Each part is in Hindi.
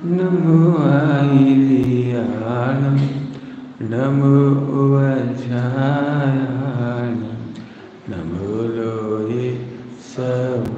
नमो आयल्याणं नमो वज्रायाणं नमो लोये सबसाहुं।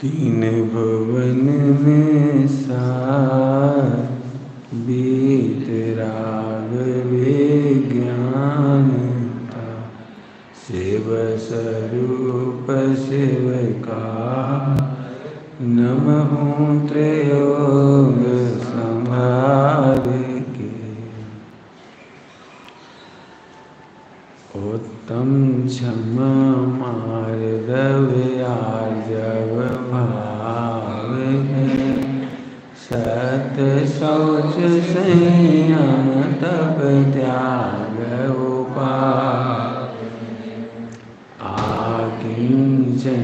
तीन भुवन में सार बीत राग विज्ञान था। शिव स्वरूप शिव का नमः त्रयोग संहार के। उत्तम क्षम मार्दव आर्जव भाव है। सत शौच संयम तप त्याग उपाय। आकिंचन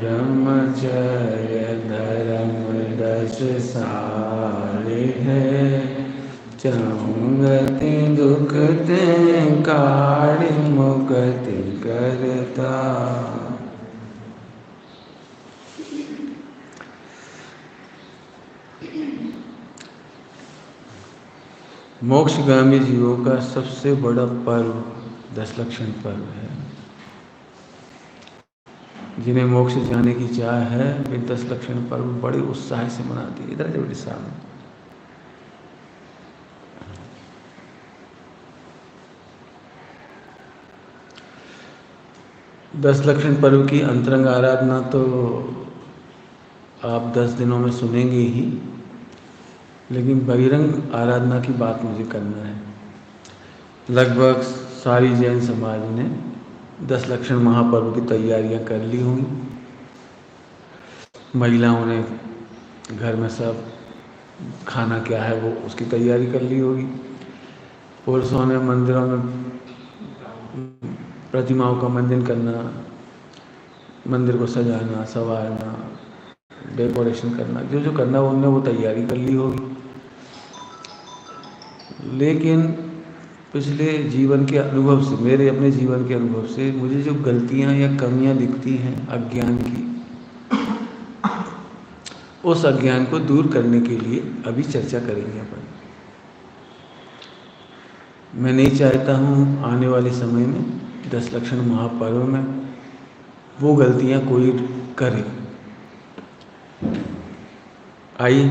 ब्रह्मचर्य धर्म 10 साल है। चहुंगति दुखते काढ़ मुक्ति करता। मोक्षगामी जीवों का सबसे बड़ा पर्व 10 लक्षण पर्व है। जिन्हें मोक्ष जाने की चाह है वे 10 लक्षण पर्व बड़े उत्साह से मनाते हैं। इधर जब सामने 10 लक्षण पर्व की अंतरंग आराधना तो आप 10 दिनों में सुनेंगे ही, लेकिन बहिरंग आराधना की बात मुझे करना है। लगभग सारी जैन समाज ने 10 लक्षण महापर्व की तैयारियां कर ली होंगी। महिलाओं ने घर में सब खाना क्या है वो उसकी तैयारी कर ली होगी। पुरुषों ने मंदिरों में प्रतिमाओं का मंजन करना, मंदिर को सजाना, संवारना, डेकोरेशन करना, जो जो करना उनने वो तैयारी कर ली होगी। लेकिन पिछले जीवन के अनुभव से, मेरे अपने जीवन के अनुभव से मुझे जो गलतियां या कमियां दिखती हैं अज्ञान की, उस अज्ञान को दूर करने के लिए अभी चर्चा करेंगे अपन। मैं नहीं चाहता हूँ आने वाले समय में 10 लक्षण महापर्व में वो गलतियाँ कोई करे। आइए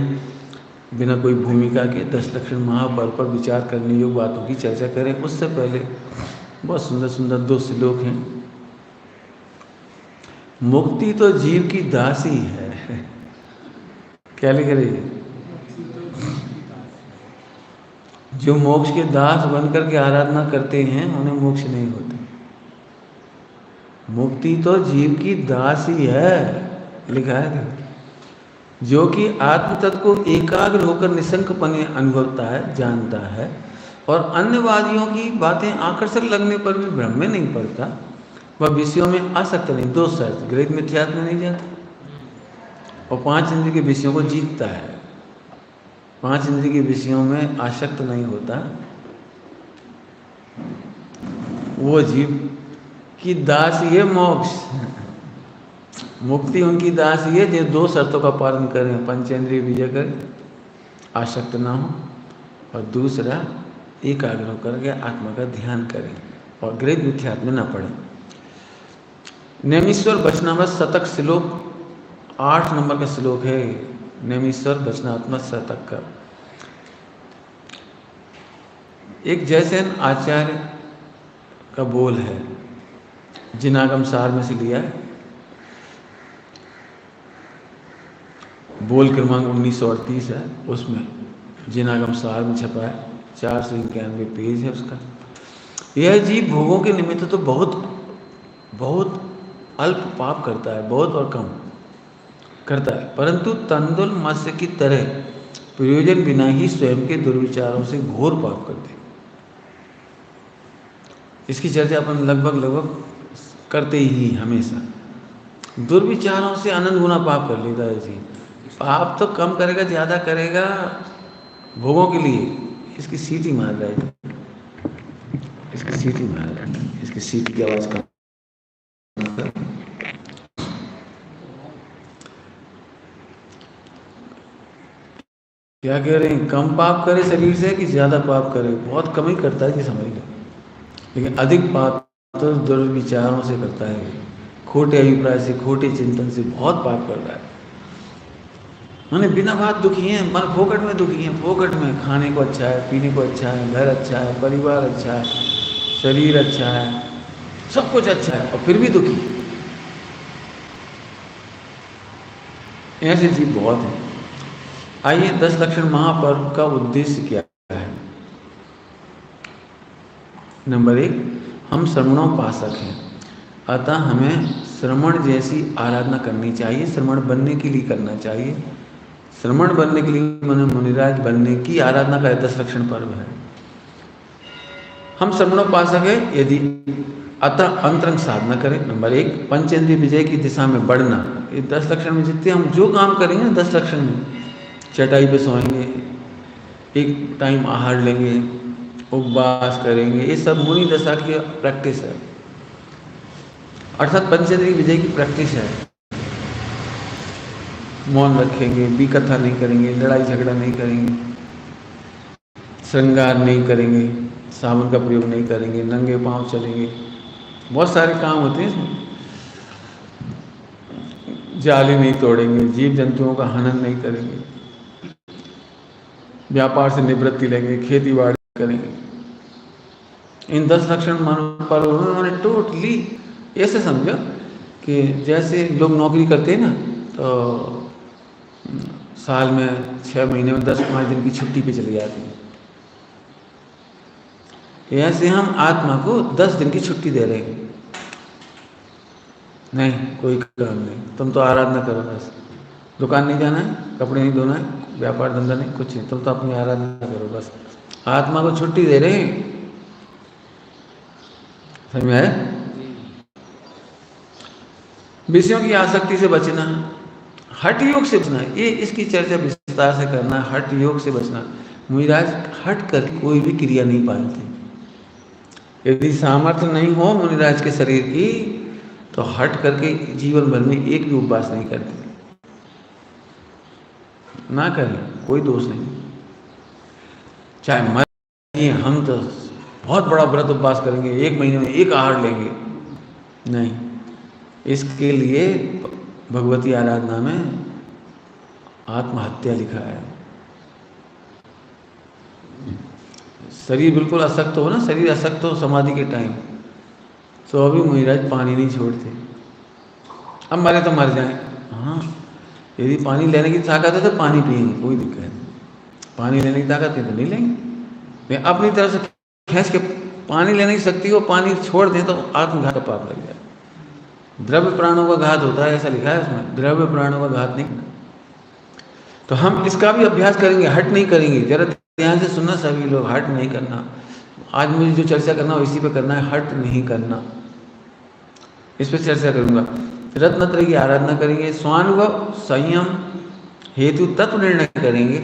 बिना कोई भूमिका के 10 लक्षण महापर्व पर विचार करने योग्य बातों की चर्चा करें। उससे पहले बहुत सुंदर सुंदर 2 श्लोक हैं। मुक्ति तो जीव की दासी है। क्या लिख रही है? जो मोक्ष के दास बनकर के आराधना करते हैं उन्हें मोक्ष नहीं होता। मुक्ति तो जीव की दासी है, लिखा है। जो कि आत्म तत्व को एकाग्र होकर निसंकपने अनुभवता है, जानता है, और अन्यवादियों की बातें आकर्षक लगने पर भी भ्रम में नहीं पड़ता, वह विषयों में आसक्त नहीं। 2 शर्त, गृहीत मिथ्यात्व में नहीं जाता और 5 इंद्रिय के विषयों को जीतता है। 5 इंद्रिय के विषयों में आसक्त नहीं होता। वो जीव की दासी है मोक्ष। मुक्ति उनकी दासी है जो 2 शर्तों का पालन करें, पंचेंद्रिय विजय करें, आसक्त ना हो, और दूसरा एकाग्र होकर के आत्मा का ध्यान करें और गृहीत मिथ्यात्व में न पड़े। नेमीश्वर वचनामृत शतक श्लोक 8 नंबर का श्लोक है। नेमीश्वर वचनात्मक शतक का एक जयसेन आचार्य का बोल है, जिनागम सार में से लिया है, बोल क्रमांक 1938 है, उसमें जिनागम सार में छपा है, 491 पेज है उसका। यह जीव भोगों के निमित्त तो बहुत बहुत अल्प पाप करता है, बहुत और कम करता है, परंतु तंदुल मत्स्य की तरह प्रयोजन बिना ही स्वयं के दुर्विचारों से घोर पाप करते हैं। इसकी चर्चा अपन लगभग करते ही हमेशा। दुर्विचारों से अनंत गुना पाप कर लेता है जी। पाप तो कम करेगा, ज़्यादा करेगा भोगों के लिए। इसकी सीटी मार रहा है, इसकी सीटी मार रहा है, इसकी सीटी की आवाज़ कम। क्या कह रहे हैं? कम पाप करे शरीर से कि ज़्यादा पाप करे? बहुत कम ही करता है जी, समझ लो। लेकिन अधिक पाप तो दुर्विचारों से करता है, खोटे अभिप्राय से, खोटे चिंतन से बहुत पाप कर रहा है। मैंने बिना बात दुखी हैं, मन फोकट में दुखी हैं, फोकट में। खाने को अच्छा है, पीने को अच्छा है, घर अच्छा है, परिवार अच्छा है, शरीर अच्छा है, सब कुछ अच्छा है, और फिर भी दुखी। ऐसे जीव बहुत हैं। आइए 10 लक्षण महापर्व का उद्देश्य क्या है। नंबर 1, हम श्रवणोपासक हैं, अतः हमें श्रवण जैसी आराधना करनी चाहिए। श्रवण बनने के लिए करना चाहिए। श्रवण बनने के लिए मैंने मुनिराज बनने की आराधना का 10 लक्षण पर्व है। हम श्रवणोपासक है यदि अतः अंतरंग साधना करें। नंबर 1, पंचेंद्रिय विजय की दिशा में बढ़ना। ये 10 लक्षण में जितने हम जो काम करेंगे ना 10 लक्षण में, चटाई पे सोएंगे, एक टाइम आहार लेंगे, उपवास करेंगे, ये सब मुनि दशा की प्रैक्टिस है, अर्थात पंचेंद्रिय विजय की प्रैक्टिस है। मौन रखेंगे, विकथा नहीं करेंगे, लड़ाई झगड़ा नहीं करेंगे, श्रृंगार नहीं करेंगे, साबुन का प्रयोग नहीं करेंगे, नंगे पांव चलेंगे, बहुत सारे काम होते हैं इसमें। जाली नहीं तोड़ेंगे, जीव जंतुओं का हनन नहीं करेंगे, व्यापार से निवृत्ति लेंगे, खेती बाड़ी करेंगे। इन 10 लक्षण पर उन्होंने टोटली ऐसे समझो कि जैसे लोग नौकरी करते हैं ना, तो साल में 6 महीने में 10-5 दिन की छुट्टी पे चले जाते हैं। ऐसे हम आत्मा को 10 दिन की छुट्टी दे रहे हैं। नहीं, कोई काम नहीं, तुम तो आराधना करो बस। दुकान नहीं जाना है, कपड़े नहीं धोना है, व्यापार धंधा नहीं, कुछ नहीं, तुम तो अपनी आराधना करो बस। आत्मा को छुट्टी दे रहे हैं। समझ में आया? विषयों की आसक्ति से बचना, हठ योग से बचना, ये इसकी चर्चा विस्तार से करना। हठ योग से बचना, मुनिराज हट कर कोई भी क्रिया नहीं पालते। यदि सामर्थ्य नहीं हो मुनिराज के शरीर की, तो हट करके जीवन भर में एक भी उपवास नहीं करते। ना करें, कोई दोष नहीं। चाहे मर, हम तो बहुत बड़ा व्रत उपवास करेंगे, 1 महीने में 1 आहार लेंगे, नहीं। इसके लिए भगवती आराधना में आत्महत्या लिखा है। शरीर बिल्कुल असक्त हो ना, शरीर असक्त हो समाधि के टाइम, तो अभी मुनिराज पानी नहीं छोड़ते। अब मरे तो मर जाएं, हाँ। यदि पानी लेने की ताकत है तो पानी पिएंगे, कोई दिक्कत नहीं। पानी लेने की ताकत है तो नहीं लेंगे। अपनी तरफ से खींच के पानी लेने की शक्ति को पानी छोड़ दें तो आत्मघात का पाप लग जाए। द्रव्य प्राणों का घात होता है, ऐसा लिखा है उसमें, द्रव्य प्राणों का घात नहीं करना। तो हम इसका भी अभ्यास करेंगे, हट नहीं करेंगे। जरा ध्यान से सुनना सभी लोग, हट नहीं करना। आज मुझे जो चर्चा करना हो इसी पे करना है, हट नहीं करना। इस पर चर्चा करूंगा। रत्नत्रय की आराधना करेंगे, स्वानुभव संयम हेतु तत्व निर्णय करेंगे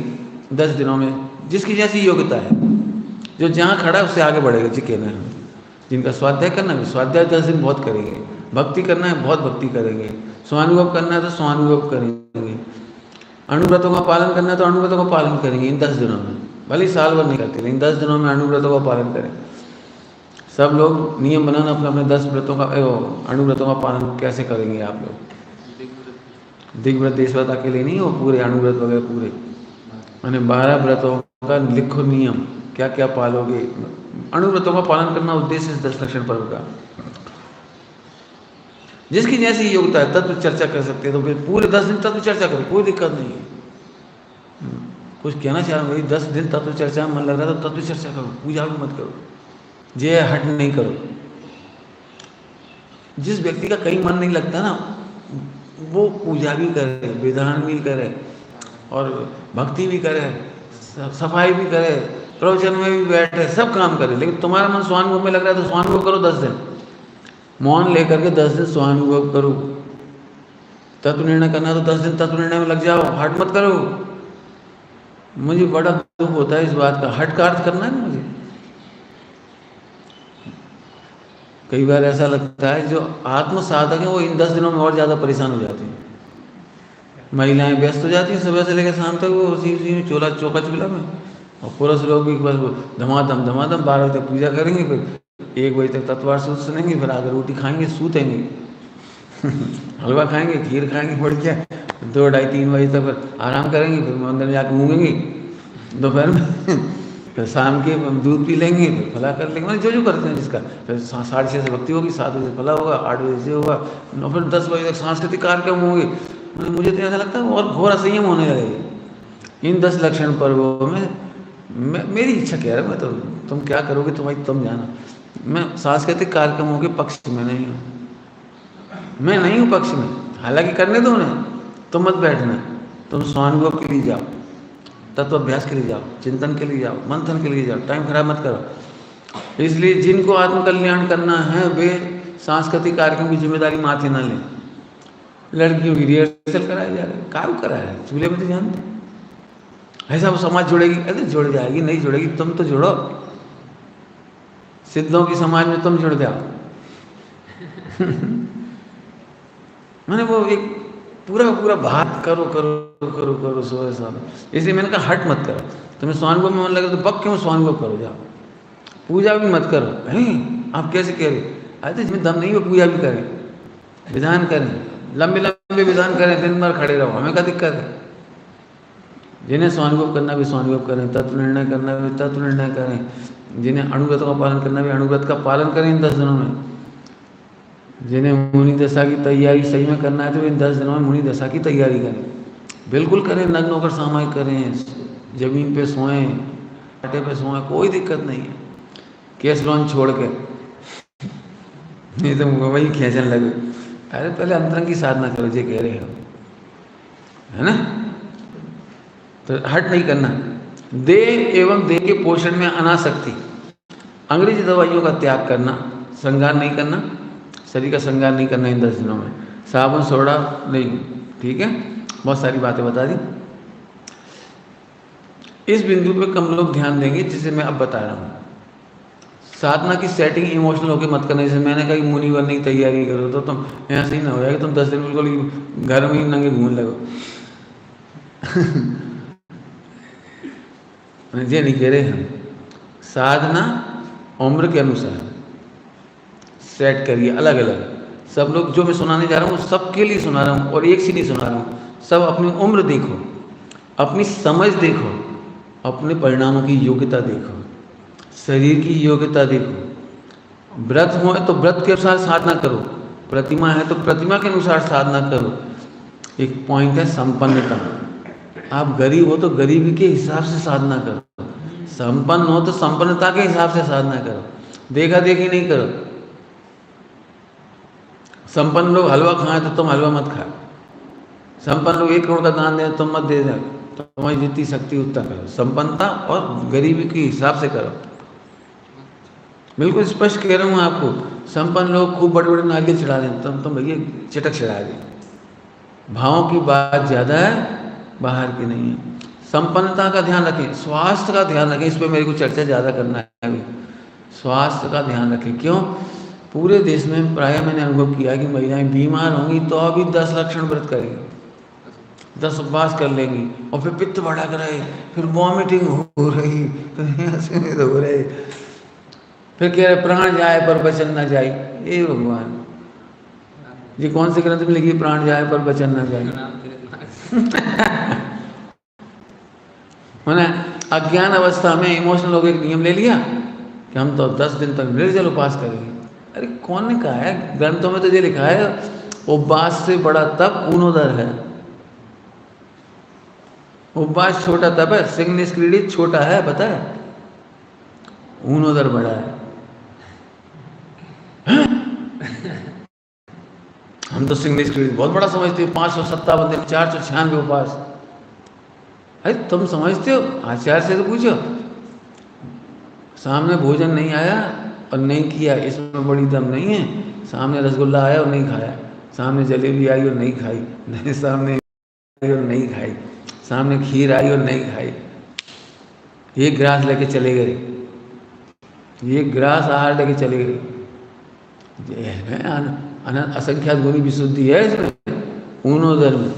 10 दिनों में, जिसकी जैसी योग्यता है। जो जहाँ खड़ा है उससे आगे बढ़ेगा जी, कहना है। जिनका स्वाध्याय करना है स्वाध्याय 10 दिन बहुत करेंगे, भक्ति करना है बहुत भक्ति करेंगे, स्वानुभव करना है तो स्वानुभव करेंगे, अणुव्रतों का पालन करना है तो अणुव्रतों का पालन करेंगे इन 10 दिनों में। भले साल भर नहीं करते, लेकिन 10 दिनों में अणुव्रतों का पालन करें। सब लोग नियम बनाना अपने अपने 10 व्रतों का, अणुव्रतों का पालन कैसे करेंगे आप लोग? दिग्व्रत देशव्रत अकेले नहीं हो, पूरे अणुव्रत वगैरह पूरे, मैंने 12 व्रतों का लिखो नियम क्या क्या पालोगे। अणुव्रतों का पालन करना उद्देश्य है 10 लक्षण पर्व का। जिसकी जैसी योग्यता है तत्व चर्चा कर सकते हैं, तो फिर पूरे 10 दिन तत्व चर्चा करो, कोई दिक्कत नहीं है। कुछ कहना चाह रहा हूँ भाई, 10 दिन तत्व चर्चा में मन लग रहा है तो तत्व चर्चा करो, पूजा भी मत करो, जे हट नहीं करो। जिस व्यक्ति का कहीं मन नहीं लगता ना, वो पूजा भी करे, विधान भी करे और भक्ति भी करे, सफाई भी करे, प्रवचन में भी बैठे, सब काम करे, लेकिन तुम्हारा मन स्वानुभव में लग रहा है तो स्वानुभव करो 10 दिन। मौन लेकर के 10 दिन स्वानुभव करो। तत्व निर्णय करना तो 10 दिन तत्व निर्णय में लग जाओ, हट मत करो। मुझे बड़ा दुख होता है इस बात का, हट का अर्थ करना है ना मुझे। कई बार ऐसा लगता है जो आत्म साधक है वो इन 10 दिनों में और ज़्यादा परेशान हो जाती हैं। महिलाएं व्यस्त हो जाती हैं सुबह से लेकर शाम तक, वो उसी में चोला चौका चूल्हा में, और पुरुष लोग भी बस धमाधम 12 बजे तक पूजा करेंगे, फिर 1 बजे तक तत्वार सूत्र सुनेंगे, फिर आकर रोटी खाएंगे, सूतेंगे हलवा खाएंगे, खीर खाएंगे, बढ़िया 2, 2:30, 3 बजे तक फिर आराम करेंगे, फिर मंदिर में जाकर मूंगेंगे दोपहर में फिर शाम के दूध पी लेंगे, फिर फला कर लेंगे, मतलब जो करते हैं जिसका। फिर 6:30 से भक्ति होगी, 7 बजे फला होगा, 8 बजे से होगा, और फिर 10 बजे तक सांस्कृतिक कार्यक्रम होंगे। मुझे तो ऐसा लगता है और घोर असंयम होने लगेगी इन 10 लक्षण पर्वों में। मेरी इच्छा कह रहा है, मैं तो, तुम क्या करोगे तुम जाना। मैं सांस्कृतिक कार्यक्रमों के पक्ष में नहीं हूँ, मैं नहीं हूँ पक्ष में। हालांकि करने दो उन्हें, तुम मत बैठना, तुम स्वानुभव के लिए जाओ, तत्वाभ्यास के लिए जाओ, चिंतन के लिए जाओ, मंथन के लिए जाओ, टाइम खराब मत करो। इसलिए जिनको आत्मकल्याण करना है वे सांस्कृतिक कार्यक्रम की जिम्मेदारी माथे न लें। लड़कियों की रिहर्सल कराई जा रही है, कार्य करा रहे हैं चूल्हे में, तो जानते ऐसा वो समाज जुड़ेगी, अरे जुड़ जाएगी, नहीं जुड़ेगी, तुम तो जुड़ो, सिद्धों की समाज में तुम जुड़ जाओ मैंने वो एक पूरा बात करो सुबह शाम, इसलिए मैंने कहा हट मत करो। तुम्हें स्वानुभव में मन लगे तो बक क्यों स्वानुभव करो, जाओ पूजा भी मत करो। हैं आप कैसे कह रहे, अरे जिसमें दम नहीं वो पूजा भी करें, विधान करें, लंबे विधान करें, दिन भर खड़े रहो, हमें क्या दिक्कत है। जिन्हें स्वानुभव करना भी स्वानुभव करें, तत्व निर्णय करना भी तत्व निर्णय करें, जिन्हें अणुव्रत का पालन करना भी अणुव्रत का पालन करें इन 10 दिनों में। जिन्हें मुनि दशा की तैयारी सही में करना है तो इन 10 दिनों में मुनि दशा की तैयारी करें, बिल्कुल करें, नग्न होकर सामायिक करें, जमीन पे सोएं, कांटे पे सोएं, कोई दिक्कत नहीं है, केस लोन छोड़ के, नहीं तो वही खींचने लगे। अरे पहले अंतरंग की साधना करो, जे कह रहे हो, है ना। तो हट नहीं करना। देह एवं देह के पोषण में अनासक्ति, अंग्रेजी दवाइयों का त्याग करना, श्रृंगार नहीं करना, शरीर का श्रृंगार नहीं करना इन 10 दिनों में, साबुन सोडा नहीं, ठीक है, बहुत सारी बातें बता दी। इस बिंदु पे कम लोग ध्यान देंगे जिसे मैं अब बता रहा हूँ। साधना की सेटिंग इमोशनल होकर मत करना। जैसे मैंने कहा कि मुनि बनने की तैयारी करो, तो तुम ऐसे ही ना हो जाएगा, तुम 10 दिन बिल्कुल घर में ही नंगे घूमने लगो ये नहीं कह रहे हम। साधना उम्र के अनुसार सेट करिए, अलग अलग। सब लोग जो मैं सुनाने जा रहा हूँ सबके लिए सुना रहा हूँ, और एक से नहीं सुना रहा हूँ। सब अपनी उम्र देखो, अपनी समझ देखो, अपने परिणामों की योग्यता देखो, शरीर की योग्यता देखो। व्रत हो तो व्रत के अनुसार साधना करो, प्रतिमा है तो प्रतिमा के अनुसार साधना करो। एक पॉइंट है संपन्नता। आप गरीब हो तो गरीबी के हिसाब से साधना करो, संपन्न हो तो संपन्नता के हिसाब से साधना करो, देखा देखी नहीं करो। संपन्न लोग हलवा खाएं तो तुम हलवा मत खाओ, संपन्न लोग 1 करोड़ का दान दें तुम मत दे दो, तुम्हारी जितनी शक्ति उतना करो। संपन्नता और गरीबी के हिसाब से करो। बिल्कुल स्पष्ट कह रहा हूँ आपको। संपन्न लोग खूब बड़े बड़े नारियल चढ़ा दें, तुम भैया चटक चढ़ा दें। भावों की बात ज़्यादा है, बाहर की नहीं है। संपन्नता का ध्यान रखें, स्वास्थ्य का ध्यान रखें। इस पर मेरे को चर्चा ज़्यादा करना है अभी। स्वास्थ्य का ध्यान रखें। क्यों? पूरे देश में प्रायः मैंने अनुभव किया कि महिलाएं बीमार होंगी तो अभी 10 लक्षण व्रत करेंगी, 10 उपवास कर लेंगी, और फिर पित्त बढ़ा कर रहे, फिर वॉमिटिंग हो रही, फिर हो रहे, फिर कह रहे प्राण जाए पर वचन न जाए। ये भगवान जी कौन से ग्रंथ में लिखी प्राण जाए पर वचन न जाए? मैंने अज्ञान अवस्था में इमोशनल होकर एक नियम ले लिया कि हम तो 10 दिन तक निर्जल उपवास करेंगे। अरे कौन ने कहा है? ग्रंथों में तो ये लिखा है उपवास से बड़ा तप ऊनोदर है। उपवास छोटा तप है, सिंह निष्क्रीडित छोटा है, पता है, ऊनोदर बड़ा है। हम तो सिंह निष्क्रीडित बहुत बड़ा समझते हो, 557 दिन, 496 उपवास। अरे तुम समझते हो? आचार्य से तो पूछो। सामने भोजन नहीं आया और नहीं किया, इसमें बड़ी दम नहीं है। सामने रसगुल्ला आया और नहीं खाया, सामने जलेबी आई और नहीं खाई, नहीं सामने आई और नहीं खाई, सामने खीर आई और नहीं खाई, एक गिलास लेके चले गए, एक गिलास आहार लेके चले गए। असंख्यात गुणी विशुद्धि है इसमें, ऊनोदर में।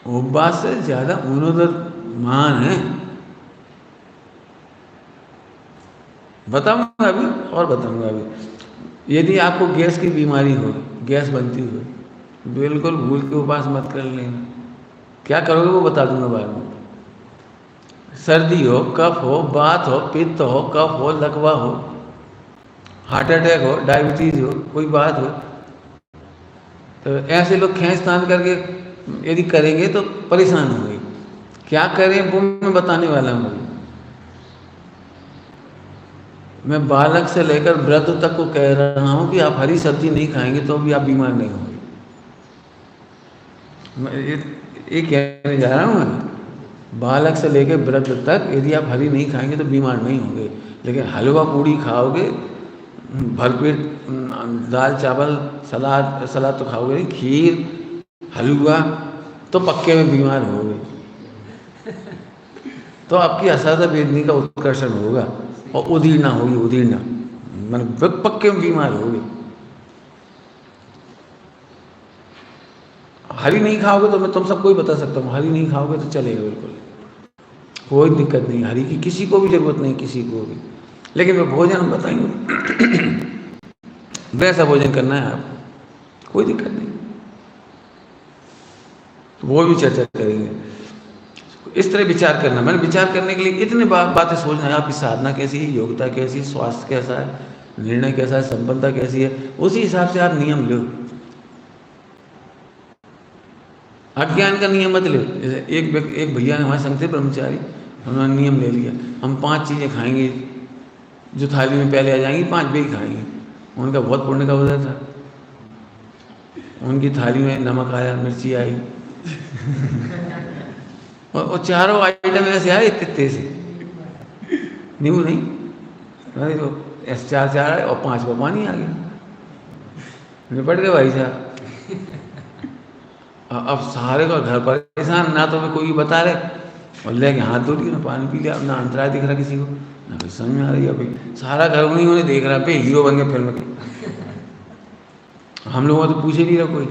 उपवास से ज्यादा ऊनोदर महान है। बताऊंगा अभी और बताऊंगा अभी। यदि आपको गैस की बीमारी हो, गैस बनती हो, बिल्कुल भूल के उपवास मत कर लेना। क्या करोगे वो बता दूंगा बाद में। सर्दी हो, कफ हो, बात हो, पित्त हो, कफ हो, लकवा हो, हार्ट अटैक हो, डायबिटीज हो, कोई बात हो, तो ऐसे लोग खींच तान करके यदि करेंगे तो परेशान होंगे। क्या करें वो मैं बताने वाला हूँ। मैं बालक से लेकर वृद्ध तक को कह रहा हूँ कि आप हरी सब्जी नहीं खाएंगे तो भी आप बीमार नहीं होंगे। मैं ये कहने जा रहा हूँ, बालक से लेकर वृद्ध तक यदि आप हरी नहीं खाएंगे तो बीमार नहीं होंगे। लेकिन हलवा पूड़ी खाओगे, भरपेट दाल चावल सलाद तो खाओगे नहीं, खीर हलवा तो पक्के में बीमार होगे। तो आपकी असाधा वेदनी का उत्कर्षण होगा और उदीर्णा होगी, उदीर्णा मतलब पक्के में बीमार होगे। हरी नहीं खाओगे तो मैं तुम सबको ही बता सकता हूँ, हरी नहीं खाओगे तो चलेगा, बिल्कुल कोई दिक्कत नहीं। हरी की किसी को भी जरूरत नहीं, किसी को भी। लेकिन मैं भोजन बताएंगे वैसा भोजन करना है आपको, कोई दिक्कत नहीं, तो वो भी चर्चा करेंगे। इस तरह विचार करना, मैंने विचार करने के लिए इतने बातें सोचना है। आपकी साधना कैसी है, योग्यता कैसी है, स्वास्थ्य कैसा है, निर्णय कैसा है, संपन्नता कैसी है, उसी हिसाब से आप नियम लो। अज्ञान का नियम मत लो। जैसे एक भैया ने हमारे संग थे ब्रह्मचारी, उन्होंने नियम ले लिया हम 5 चीज़ें खाएंगे जो थाली में पहले आ जाएंगी, 5 भी खाएंगे। उनका बहुत पुण्य का उदय था। उनकी थाली में नमक आया, मिर्ची आई और चारों आइटम ऐसे आए तित्ते से, नींबू नहीं, अरे तो ऐसे 4 आए और 5 पानी आ गया, निपट गए भाई साहब। अब सारे का घर परेशान, ना तो मैं कोई बता रहे और लेके हाथ धो लिया, ना पानी पी लिया, ना अंतराय दिख रहा किसी को, ना कोई समझ में आ रही है। भाई सारा घर उन्हीं उन्हें देख रहा है, हीरो बन गए फिल्म के। हम लोगों को तो पूछे नहीं रहा कोई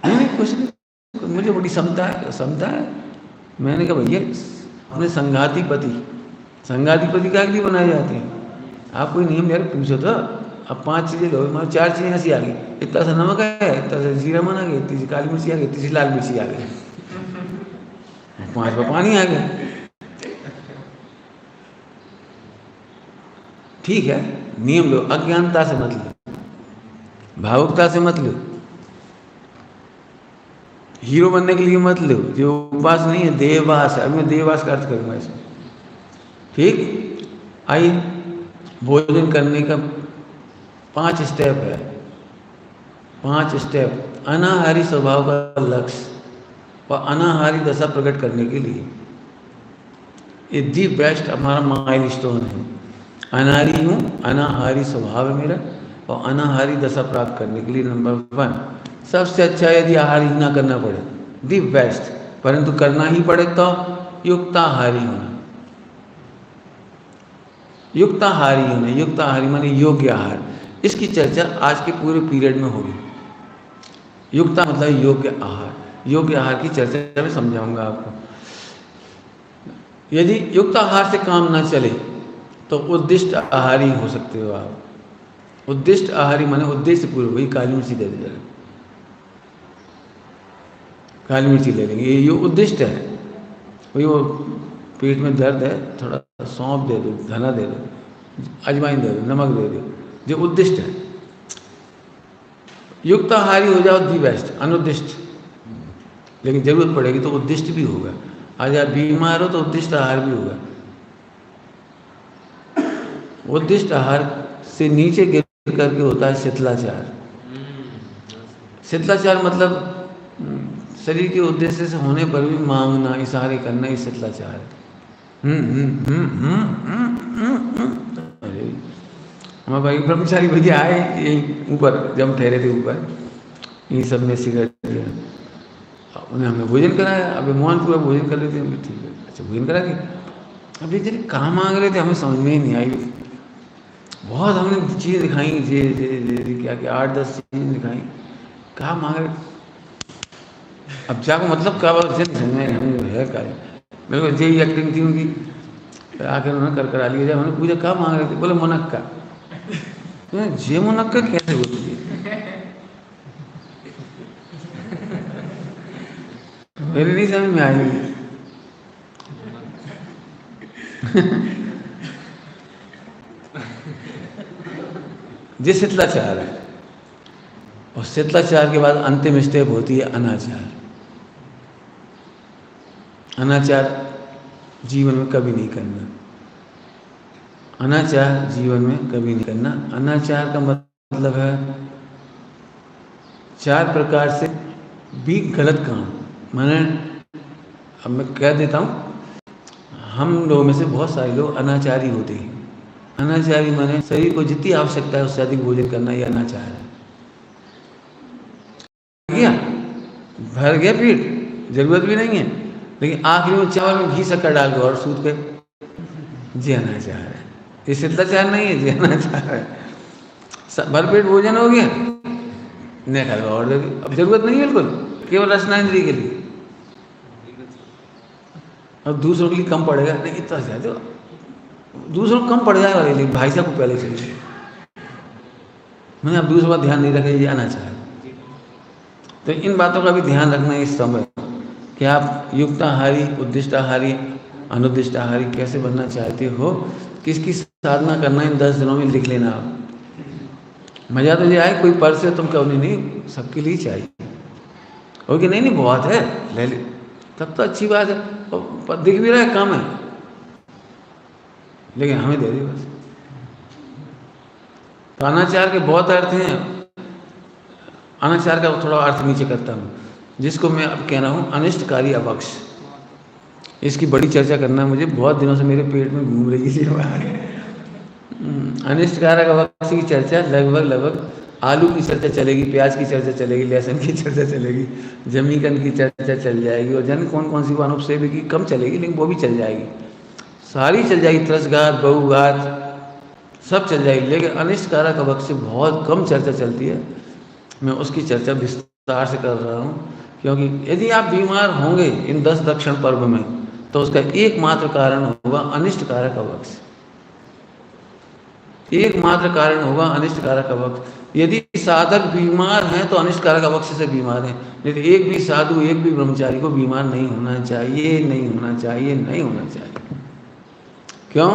नहीं कुछ नहीं, मुझे बड़ी क्षमता है। मैंने कहा भैया अपने संघाती पति का लिए बनाए जाते हैं। आप कोई नियम यार पूछो तो। अब 5 चीज़ें लो, मतलब 4 चीज़ें ऐसी आ गई, इतना सा नमक है, इतना सा जीरा मन आ गया, इतनी सी काली मिर्ची आ गई, इतनी सी लाल मिर्ची आ गई, 5 पानी आ गया। ठीक है, नियम लो, अज्ञानता से मत लो, भावुकता से मत लो, हीरो बनने के लिए मत लो। जो उपवास नहीं है, देववास है। अभी मैं देववास का अर्थ करूँगा इसमें। ठीक, आइए भोजन करने का 5 स्टेप है, 5 स्टेप अनाहारी स्वभाव का लक्ष्य और अनाहारी दशा प्रकट करने के लिए ये दी बेस्ट हमारा माइलस्टोन है। अनाहारी हूँ, अनाहारी स्वभाव है मेरा, और अनाहारी दशा प्राप्त करने के लिए नंबर 1 सबसे अच्छा यदि आहार ही ना करना पड़े, दी बेस्ट, परंतु करना ही पड़े तो युक्ताहारी होना। युक्ताहारी माने योग्य आहार। इसकी चर्चा आज के पूरे पीरियड में होगी। युक्ता मतलब योग्य आहार। योग्य आहार की चर्चा में समझाऊंगा आपको। यदि युक्त आहार से काम ना चले तो उद्दिष्ट आहारी हो सकते हो आप। उद्दिष्ट आहारी माने उद्देश्य पूर्व, वही काली मिर्ची दे दे। काली मिर्ची ले लेंगे, ये उद्दिष्ट है। वही वो पेट में दर्द है, थोड़ा सौंफ दे दो, धना दे दो, अजवाइन दे दो, नमक दे दो, जो उद्दिष्ट है। युक्त आहारी हो जाओ दी बेस्ट, अनुद्दिष्ट, लेकिन जरूरत पड़ेगी तो उद्दिष्ट भी होगा। आज आप बीमार हो तो उद्दिष्ट आहार भी होगा। उद्दिष्ट आहार से नीचे गिर करके होता है शिथिलाचार। शिथिलाचार मतलब शरीर के उद्देश्य से होने पर भी मांगना, इशारे करना, ही शिथिलाचार है। अरे हमारे भाई ब्रह्मचारी भैया आए यहीं ऊपर, जब ठहरे थे ऊपर, यही सब में सिगरेट दिया, उन्हें हमने भोजन कराया। अभी मोहन पूरा भोजन कर रहे थे, ठीक है अच्छा भोजन करा के, अब ये जरिए कहाँ मांग रहे थे हमें समझ में ही नहीं आई। बहुत हमने चीज़ें दिखाई, ये क्या क्या 8-10 चीज़ें दिखाई, कहाँ मांग रहे। अब क्या को मतलब क्या बात हमें है क्या, मेरे को यही एक्टिंग थी उनकी। आकर उन्होंने कर करा लिया, जब हमने पूछा कहाँ मांग रहे थे, बोले मुनक्का। जे मुनक्का कैसे होती है, मेरे नहीं समझ में आई। ये शिथिलाचार है। और शिथिलाचार के बाद अंतिम स्टेप होती है अनाचार। अनाचार जीवन में कभी नहीं करना। अनाचार जीवन में कभी नहीं करना। अनाचार का मतलब है 4 प्रकार से भी गलत काम। मैंने अब मैं कह देता हूँ, हम लोगों में से बहुत सारे लोग अनाचारी होते हैं। अनाचारी माने शरीर को जितनी आवश्यकता है उससे अधिक भोजन करना, ये अनाचार है। गया भर गया पेट, जरूरत भी नहीं है, लेकिन आखिरी में चावल में घी शक्कर डाल दो और सूद पे, जी अनाचार है। ये शिथिलाचार नहीं है, जी अनाचार है। भरपेट भोजन हो गया, नहीं खा लो और अब जरूरत नहीं है बिल्कुल, केवल रसनाइंद्रिय के लिए। अब दूसरों के लिए कम पड़ेगा नहीं, इतना ज्यादा दूसरों को कम पड़ जाएगा, लेकिन भाई साहब को पहले चाहिए। मैंने अब दूसरों का ध्यान नहीं रखा, ये अनाचार है। तो इन बातों का भी ध्यान रखना है इस समय कि आप युक्ताहारी, उद्दिष्टाहारी, अनुद्दिष्टाहारी कैसे बनना चाहते हो, किसकी साधना करना, इन 10 दिनों में लिख लेना। आप मजा तो ये आए, कोई पर्स है तुम कहो नहीं, सबके लिए चाहिए, ओके नहीं बहुत है ले ले, तब तो अच्छी बात है, और दिख भी रहा है कम है, लेकिन हमें दे दी बस। तो अनाचार के बहुत अर्थ हैं। अनाचार का थोड़ा अर्थ नीचे करता हूँ, जिसको मैं अब कह रहा हूँ अनिष्टकारी अवक्ष। इसकी बड़ी चर्चा करना मुझे बहुत दिनों से मेरे पेट में घूम रही है। अनिष्टकारक अवक्ष की चर्चा लगभग आलू की चर्चा चलेगी, प्याज की चर्चा चलेगी, लहसुन की चर्चा चलेगी, जमीकन की चर्चा चल जाएगी, और जाने कौन कौन सी अनुपसेवी की कम चलेगी, लेकिन वो भी चल जाएगी, सारी चल जाएगी, त्रसघात, बहुघात सब चल जाएगी। लेकिन अनिष्टकारक अवक्ष से बहुत कम चर्चा चलती है। मैं उसकी चर्चा विस्तार से कर रहा हूँ, क्योंकि यदि आप बीमार होंगे इन 10 दक्षिण पर्व में, तो उसका एकमात्र कारण होगा अनिष्टकारक अवक्ष। एकमात्र कारण होगा अनिष्टकारक अवक्ष। यदि साधक बीमार हैं तो अनिष्टकारक अवक्ष से बीमार हैं। यदि एक भी साधु, एक भी ब्रह्मचारी को बीमार नहीं होना चाहिए, नहीं होना चाहिए, नहीं होना चाहिए। क्यों?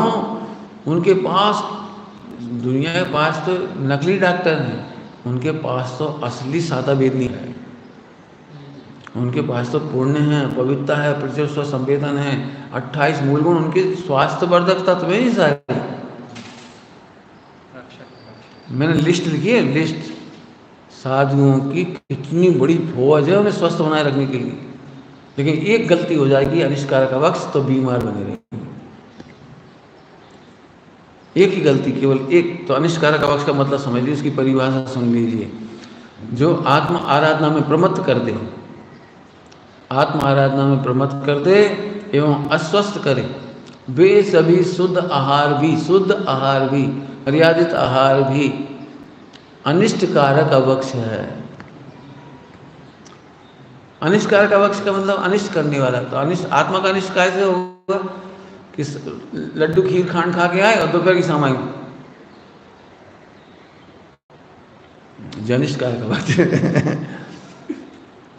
उनके पास, दुनिया के पास तो नकली डॉक्टर हैं, उनके पास तो असली सादा वेदनी है। उनके पास तो पुण्य है, पवित्रता है, प्रचुर संवेदन है, 28 मूलगुण, उनके स्वास्थ्यवर्धक तत्व ही सारे। मैंने लिस्ट लिखी है, लिस्ट साधुओं की कितनी बड़ी फौज है उन्हें स्वस्थ बनाए रखने के लिए। लेकिन एक गलती हो जाएगी अनिष्टकारक अवक्ष, तो बीमार बने रहेंगे। एक ही गलती, केवल एक। तो अनिष्टकारक अवक्ष का मतलब समझ लीजिए, उसकी परिभाषा सुन लीजिए। जो आत्म आराधना में प्रमत्त कर दे, आत्म आराधना में प्रमत्त कर दे एवं अस्वस्थ करे, वे सभी शुद्ध आहार भी, शुद्ध आहार भी, मर्यादित आहार भी अनिष्टकारक अवक्ष है। अनिष्टकारक अवक्ष का मतलब अनिष्ट करने वाला। तो अनिष्ट, आत्मा का अनिष्ट कैसे होगा कि लड्डू खीर खांड खा के आए और दोपहर की शाम आई, अनिष्टकारक अवक्ष।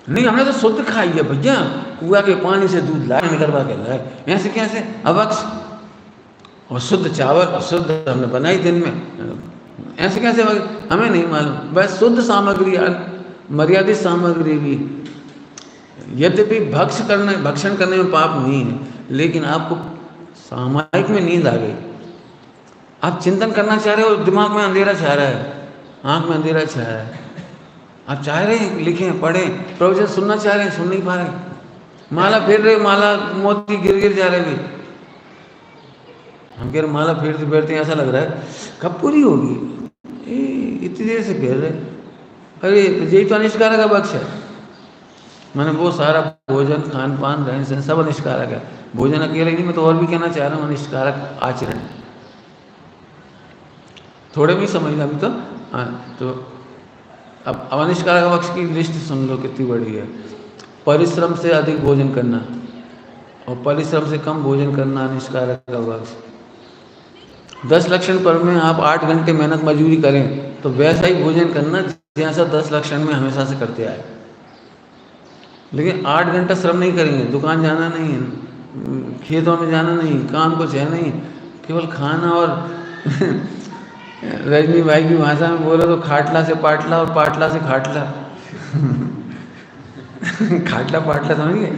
नहीं, हमने तो शुद्ध खाई है भैया, कुआ के पानी से दूध लाए निकलवा के लाए, ऐसे कैसे अवक्ष, और शुद्ध चावल और शुद्ध हमने बनाई दिन में, ऐसे कैसे हमें नहीं मालूम। बस शुद्ध सामग्री, मर्यादित सामग्री भी, यद्यपि भक्षण करने में पाप नहीं है, लेकिन आपको सामायिक में नींद आ गई, आप चिंतन करना चाह रहे हो, दिमाग में अंधेरा छा रहा है, आंख में अंधेरा छा रहा है, आप चाह रहे हैं लिखें पढ़ें, प्रवचन सुनना चाह रहे हैं, सुन नहीं पा रहे, माला फेर रहे, माला मोती गिर जा रहे भी, हम कह रहे माला फेरते फेरते ऐसा लग रहा है कब पूरी होगी, इतनी देर से फेर रहे, अरे यही तो अनिष्कारक का बक्स है। मैंने वो सारा भोजन, खान पान, रहन सहन सब अनिष्कारक है, भोजन अकेले नहीं, मैं तो और भी कहना चाह रहा हूँ अनिष्कारक आचरण, थोड़े भी समझना भी तो। तो अब अनिष्कारक बक्स की लिस्ट सुन लो कितनी बड़ी है। परिश्रम से अधिक भोजन करना और परिश्रम से कम भोजन करना अनिष्कारक का बक्स। 10 लक्षण पर में आप 8 घंटे मेहनत मजदूरी करें तो वैसा ही भोजन करना जैसा 10 लक्षण में हमेशा से करते आए। लेकिन 8 घंटा श्रम नहीं करेंगे, दुकान जाना नहीं है, खेतों में जाना नहीं, काम कुछ है नहीं, केवल खाना। और रजनी भाई की भाषा में बोले तो खाटला से पाटला और पाटला से खाटला। खाटला पाटला समझ गए?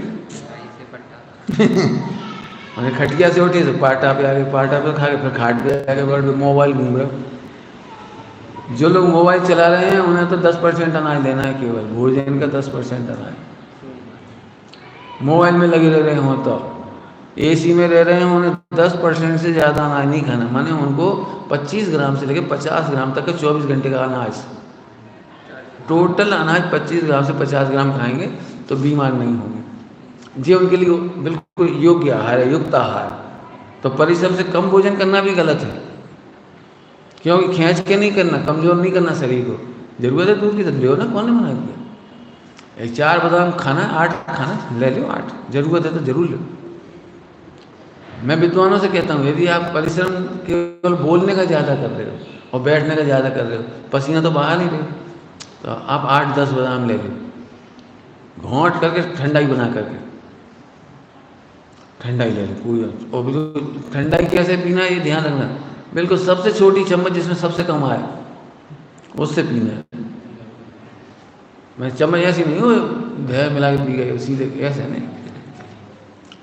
मैंने खटिया से उठी तो पाटा पे आ गए, पाटा पे खा के फिर खाट पे आ गए, मोबाइल घूम रहे। जो लोग मोबाइल चला रहे हैं उन्हें तो 10% अनाज देना है, केवल भोजन का 10% अनाज। मोबाइल में लगे रह रहे हों तो एसी में रह रहे हैं, उन्हें 10% से ज़्यादा अनाज नहीं खाना, माने उनको 25 ग्राम से लेकर 50 ग्राम तक का 24 घंटे का अनाज, टोटल अनाज 25 ग्राम से 50 ग्राम खाएंगे तो बीमार नहीं होंगे। जी उनके लिए बिल्कुल योग्य आहार है, युक्त आहार। तो परिश्रम से कम भोजन करना भी गलत है, क्योंकि खींच के नहीं करना, कमजोर नहीं करना शरीर को। जरूरत है दूध की तो ले लो ना, कौन ने मना किया? 4 बादाम खाना, 8 खाना, ले लो 8, जरूरत है तो जरूर लो। मैं विद्वानों से कहता हूँ यदि आप परिश्रम केवल बोलने का ज़्यादा कर रहे हो और बैठने का ज़्यादा कर रहे हो, पसीना तो बहा नहीं रहे, तो आप 8-10 बादाम ले लो, घोंट करके ठंडाई बना करके ठंडाई ले लो पूरी। और बिल्कुल ठंडाई कैसे पीना है ये ध्यान रखना, बिल्कुल सबसे छोटी चम्मच जिसमें सबसे कम आए उससे पीना है। मैं चम्मच ऐसी नहीं हो भय मिला के पी गए सीधे, ऐसे नहीं,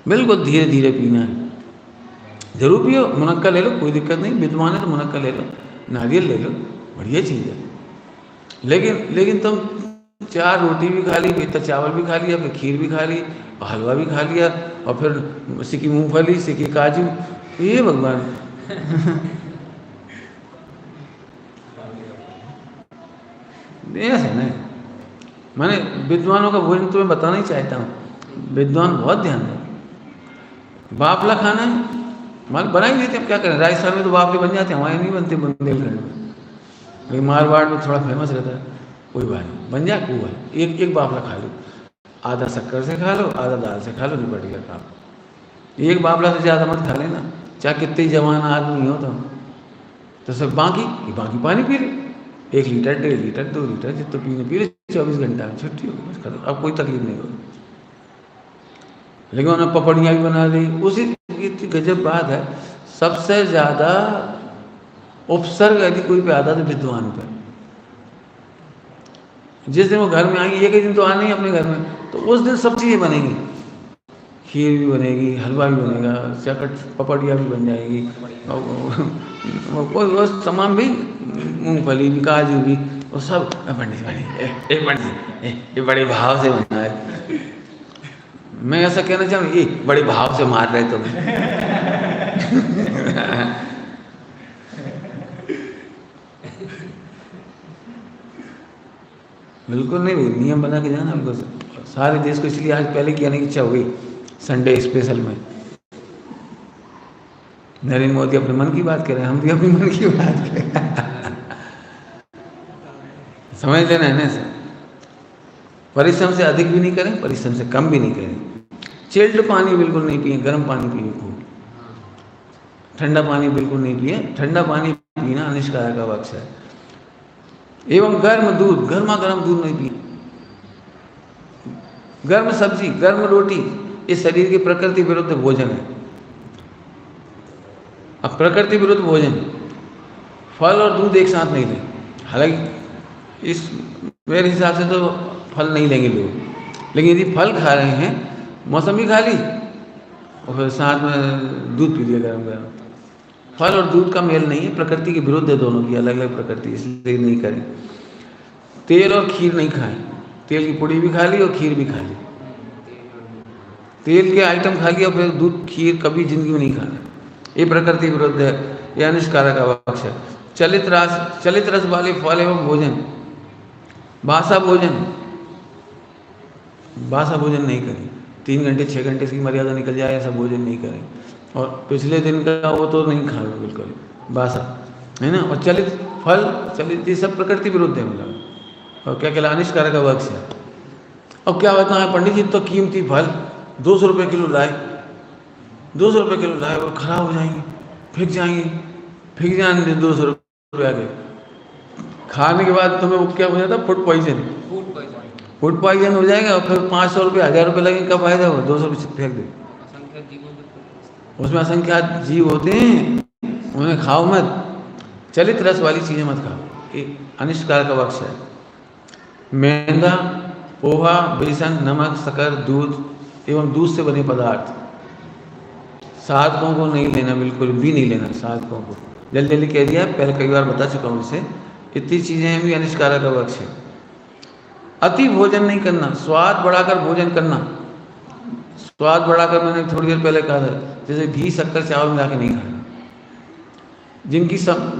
बिल्कुल धीरे धीरे पीना है। जरूर पियो, मुनक्का ले लो, कोई दिक्कत नहीं, विद्वान है तो मुनक्का ले लो, नारियल ले लो, बढ़िया चीज़ है। लेकिन तुम 4 रोटी भी खा ली, इतना चावल भी खा लिया, फिर खीर भी खा ली, और हलवा भी खा लिया, और फिर सिकी मूंगफली, सिकी काजू, ये भगवान। ऐसे नहीं, मैंने विद्वानों का भोजन तुम्हें बताना ही चाहता हूँ, विद्वान बहुत ध्यान दें। बाफला खाना है, मान बना ही लेते, अब क्या करें, राजस्थान में तो बाफले बन जाते हैं, हमारे नहीं बनते बुंदेलखंड में, लेकिन मारवाड़ में थोड़ा फेमस रहता है। कोई बात नहीं, बन जाए कोई बात, एक बाफला खा लो, आधा शक्कर से खा लो, आधा दाल से खा लो, निपट गया काम। एक बाफला से ज़्यादा मत खा लेना, चाहे कितने जवान आदमी हो तो सब बाकी पानी पी ले, 1 लीटर, 1.5 लीटर, 2 लीटर जितना पीने पी ले, 24 घंटा में छुट्टी होगी, बस खत्म, अब कोई तकलीफ नहीं होगी। लेकिन उन्होंने पपड़ियाँ भी बना दी, उसी की गजब बात है। सबसे ज़्यादा उपसर्ग यदि कोई पे आता तो विद्वान पे। जिस दिन वो घर में आएंगे, एक ही दिन तो आने ही अपने घर में, तो उस दिन सब चीज़ें बनेंगी, खीर भी बनेगी, हलवा भी बनेगा, चकट पपड़िया भी बन जाएगी, और तमाम भी, मूंगफली भी, काजू भी, वो सब पंडित ये बड़े भाव से बना है। मैं ऐसा कहना चाहूँ, ये बड़े भाव से मार रहे तुम। बिल्कुल नहीं, नियम बना के जाना बिल्कुल सारे देश को। इसलिए आज पहले की आने की इच्छा हो गई संडे स्पेशल में। नरेंद्र मोदी अपने मन की बात करें, हम भी अपने मन की बात करें। समझ लेना है ना सर। परिश्रम से अधिक भी नहीं करें, परिश्रम से कम भी नहीं करें। चिल्ड पानी बिल्कुल नहीं पिए, गर्म पानी पिए खूब, ठंडा पानी बिल्कुल नहीं पिए। ठंडा पानी पीना अनिष्कारक का बक्स है। एवं गर्म दूध, गर्मा गर्म दूध नहीं पिए। गर्म सब्जी, गर्म रोटी, इस शरीर की प्रकृति विरुद्ध भोजन है। अब प्रकृति विरुद्ध भोजन, फल और दूध एक साथ नहीं लें। हालांकि इस मेरे हिसाब से तो फल नहीं लेंगे लोग, लेकिन यदि फल खा रहे हैं, मौसमी खा ली और फिर साथ में दूध पी लिया गर्म गर्म। फल और दूध का मेल नहीं है, प्रकृति के विरुद्ध है दोनों की, अलग अलग प्रकृति, इसलिए नहीं करें। तेल और खीर नहीं खाएं, तेल की पुड़ी भी खा ली और खीर भी खा ली, तेल के आइटम खा लिया और फिर दूध खीर कभी जिंदगी में नहीं खाना, ये प्रकृति विरुद्ध है, यह अनिष्कारक अवक्ष है। चलित रस वाले फल एवं भोजन, बासा भोजन नहीं करें। 3 घंटे 6 घंटे की मर्यादा निकल जाए ऐसा भोजन नहीं करें। और पिछले दिन का वो तो नहीं खाना बिल्कुल, बासा है ना। और चलित ये सब प्रकृति विरुद्ध है, मतलब और क्या कहला अनिष्कारक अवक्ष है। अब क्या होता है, पंडित जी तो कीमती फल 200 रुपये किलो लाए, 200 रुपये किलो लाए और ख़राब हो जाएंगे, फिक जाएंगे 200 रुपये के खाने के बाद तुम्हें वो क्या हो जाता है, फूड पॉइजन हो जाएगा। और फिर 500 रुपये 1000 रुपये लगेंगे, कब फायदा होगा, 200 रुपये फेंक दे। उसमें असंख्यात जीव होते हैं, उन्हें खाओ मत, चलित रस वाली चीज़ें मत खाओ, ये अनिष्टकारक अवक्ष है। मैदा, पोहा, बेसन, नमक, शक्कर, दूध एवं दूध से बने पदार्थ, साधकों को नहीं लेना, बिल्कुल भी नहीं लेना साधकों को। जल्दी कह दिया, पहले कई बार बता चुका हूँ इसे। इतनी चीज़ें भी अनिष्कारक अवक्ष है। अति भोजन नहीं करना, स्वाद बढ़ाकर भोजन करना। स्वाद बढ़ाकर मैंने थोड़ी देर पहले कहा था, जैसे घी शक्कर चावल मिला के नहीं खाना।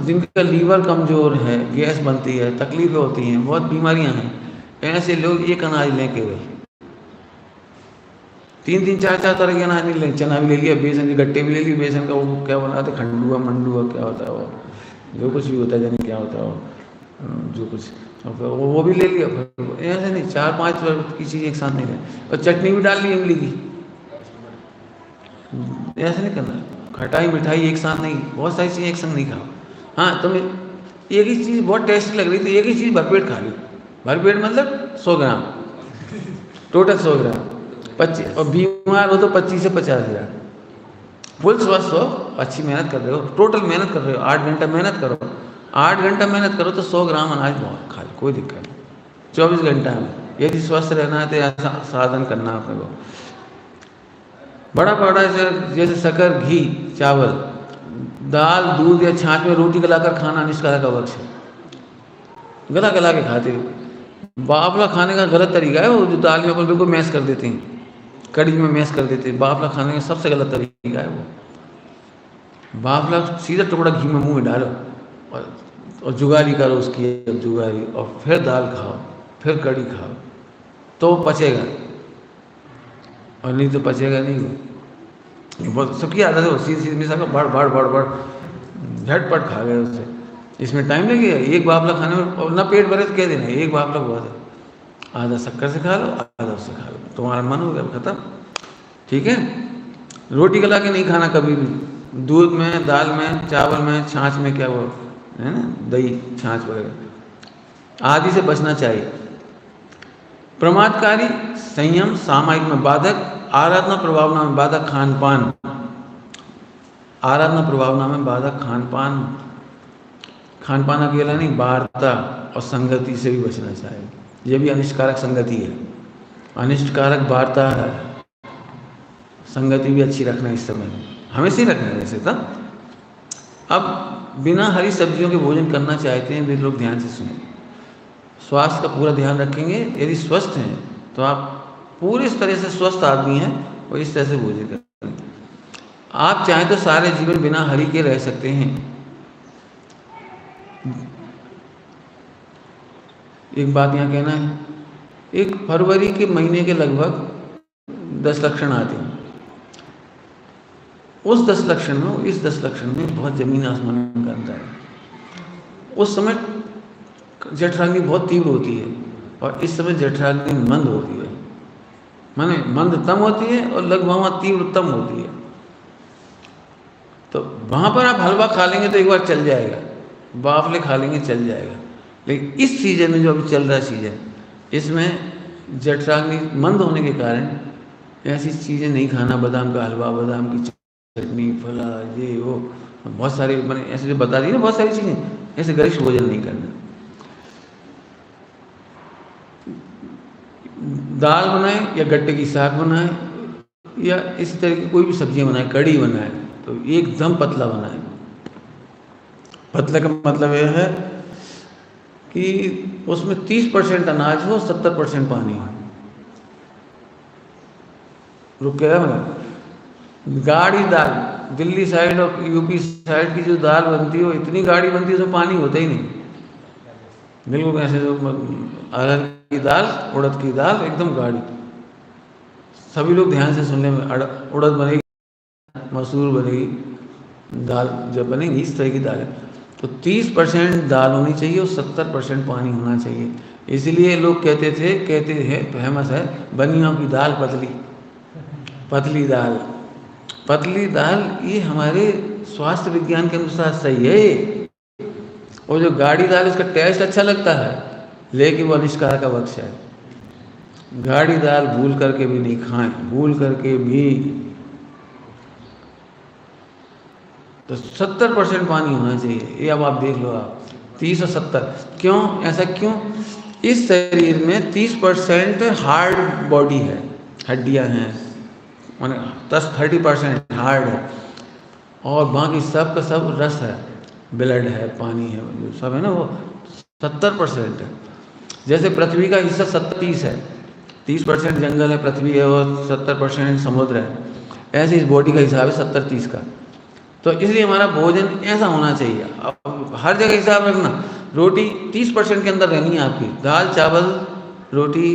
जिनका लीवर कमज़ोर है, गैस बनती है, तकलीफ़ें होती हैं, बहुत बीमारियां हैं, ऐसे लोग एक अनाज लें केवल। 3-3 4-4 तरह के अनाज नहीं लें। चना भी ले लिया, बेसन के गट्टे भी ले लिए, बेसन का वो क्या बनाते, खंडुआ मंडुआ क्या होता है वो, जो कुछ भी होता है, जाने क्या होता है वो, जो कुछ, और वो भी ले लिया। फिर ऐसे नहीं 4-5 तरह की चीज़ एक साथ नहीं लें। और चटनी भी डाल ली इमली की, ऐसे नहीं करना। खटाई मिठाई एक साथ नहीं, बहुत सारी चीज़ें एक संग नहीं खाओ। हाँ, तुम्हें एक ही चीज़ बहुत टेस्टी लग रही थी, एक ही चीज़ भरपेट खा ली। भरपेट मतलब 100 ग्राम, टोटल 100 ग्राम, 25, और बीमार हो तो 25 से 50 हज़ार। फुल स्वस्थ हो, अच्छी मेहनत कर रहे हो, टोटल मेहनत कर रहे हो, 8 घंटा मेहनत करो, 8 घंटा मेहनत करो तो 100 ग्राम अनाज बहुत खा लो, कोई दिक्कत नहीं। 24 घंटा में यदि स्वस्थ रहना है तो ऐसा साधन करना अपने को। बड़ा जैसे शक्कर, घी, चावल, दाल, दूध या छाछ में रोटी गलाकर खाना अनिष्कारक अवक्ष है। गला के खाते हो, बाफला खाने का गलत तरीका है वो, जो दाल में अपन बिल्कुल मैश कर देते हैं, कड़ी में मैश कर देते हैं। बाफला खाने का सबसे गलत तरीका है वो। बाफला सीधा टुकड़ा घी में मुंह में डालो और जुगारी करो उसकी, जुगारी, और फिर दाल खाओ, फिर कड़ी खाओ तो पचेगा, और नहीं तो पचेगा नहीं वो। बहुत सबकी आदत है वो, सीधी मिसा का बड़ झटपट खा गए उससे। इसमें टाइम लगेगा, एक बाफला खाने में, और ना पेट भरे तो कह देना एक बाफला बहुत है, आधा शक्कर से खा लो, आधा उससे खा लो, तुम्हारा मन हो गया खत्म। ठीक है। रोटी गला के नहीं खाना कभी भी, दूध में, दाल में, चावल में, छाछ में, क्या वो है ना, दही छाछ वगैरह आदि से बचना चाहिए। प्रमादकारी, संयम, सामायिक में बाधक, आराधना प्रभावना में बाधक खान पान, खान पान अकेला नहीं, वार्ता और संगति से भी बचना चाहिए। यह भी अनिष्टकारक संगति है, अनिष्टकारक वार्ता है। संगति भी अच्छी रखना इस समय, हमेशा ही रखना है वैसे तो। अब बिना हरी सब्जियों के भोजन करना चाहते हैं वे लोग, ध्यान से सुने। स्वास्थ्य का पूरा ध्यान रखेंगे, यदि स्वस्थ हैं तो आप पूरी इस तरह से स्वस्थ आदमी हैं और इस तरह से भोजन करेंगे। आप चाहें तो सारे जीवन बिना हरी के रह सकते हैं। एक बात यहाँ कहना है, एक फरवरी के महीने के लगभग 10 लक्षण आते हैं। उस 10 लक्षण में, इस 10 लक्षण में बहुत जमीन आसमान का अंतर है। उस समय जठराग्नि बहुत तीव्र होती है और इस समय जठराग्नि मंद होती है, माने मंदतम होती है और लगभग तीव्रतम होती है। तो वहाँ पर आप हलवा खा लेंगे तो एक बार चल जाएगा, बाफले खा लेंगे चल जाएगा, लेकिन इस सीजन में जो अभी चल रहा है सीजन, इसमें जठराग्नि मंद होने के कारण ऐसी चीज़ें नहीं खाना, बादाम का हलवा, बादाम की चटनी, फला, ये वो, बहुत सारे मैंने ऐसे जो बता दी ना, बहुत सारी चीज़ें, ऐसे गरिष्ठ भोजन नहीं करना। दाल बनाए या गट्टे की साग बनाए या इस तरह की कोई भी सब्जियां बनाए, कढ़ी बनाए, तो एकदम पतला बनाए। पतला का मतलब यह है कि उसमें 30% अनाज हो, 70% पानी हो। रुक गया मैं। गाढ़ी दाल, दिल्ली साइड और यूपी साइड की जो दाल बनती है वो इतनी गाढ़ी बनती है, उसमें पानी होता ही नहीं। बिल्कुल ऐसे जो अरहर की दाल, उड़द की दाल एकदम गाढ़ी। सभी लोग ध्यान से सुन लें, उड़द बनेगी, मसूर बनेगी, दाल जब बनेगी इस तरह की दाल है, तो 30% दाल होनी चाहिए और 70% पानी होना चाहिए। इसीलिए लोग कहते हैं फेमस है, बनियों की दाल पतली, पतली दाल। पतली दाल ये हमारे स्वास्थ्य विज्ञान के अनुसार सही है। और जो गाढ़ी दाल, इसका टेस्ट अच्छा लगता है लेकिन वो अनिष्कार का वक्ष है। गाढ़ी दाल भूल करके भी नहीं खाएं, भूल करके भी। तो 70% पानी होना चाहिए, ये अब आप देख लो, आप 30 और 70 क्यों, ऐसा क्यों? इस शरीर में 30% हार्ड बॉडी है, हड्डियां हैं, माने 30% हार्ड है, और बाकी सब का सब रस है, ब्लड है, पानी है, जो सब है ना, वो 70% है। जैसे पृथ्वी का हिस्सा 70-30 है, 30% जंगल है, पृथ्वी है, और 70% समुद्र है। ऐसे इस बॉडी का हिसाब है 70-30 का। तो इसलिए हमारा भोजन ऐसा होना चाहिए। अब हर जगह हिसाब रखना, रोटी 30% के अंदर रहनी है आपकी, दाल चावल रोटी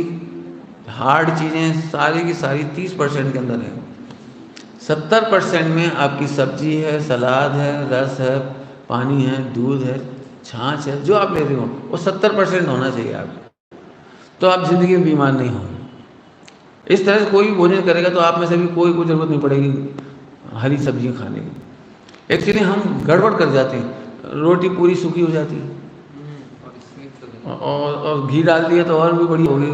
हार्ड चीज़ें सारी की सारी 30% के अंदर है। 70% में आपकी सब्जी है, सलाद है, रस है, पानी है, दूध है, छाछ है, जो आप ले रहे हो वो 70% होना चाहिए आपको, तो आप जिंदगी में बीमार नहीं होंगे। इस तरह से कोई भी भोजन करेगा तो आप में से भी कोई को जरूरत नहीं पड़ेगी हरी सब्जियां खाने की। एक्चुअली हम गड़बड़ कर जाते हैं, रोटी पूरी सूखी हो जाती है, और घी डाल दिया तो और भी बड़ी हो गई,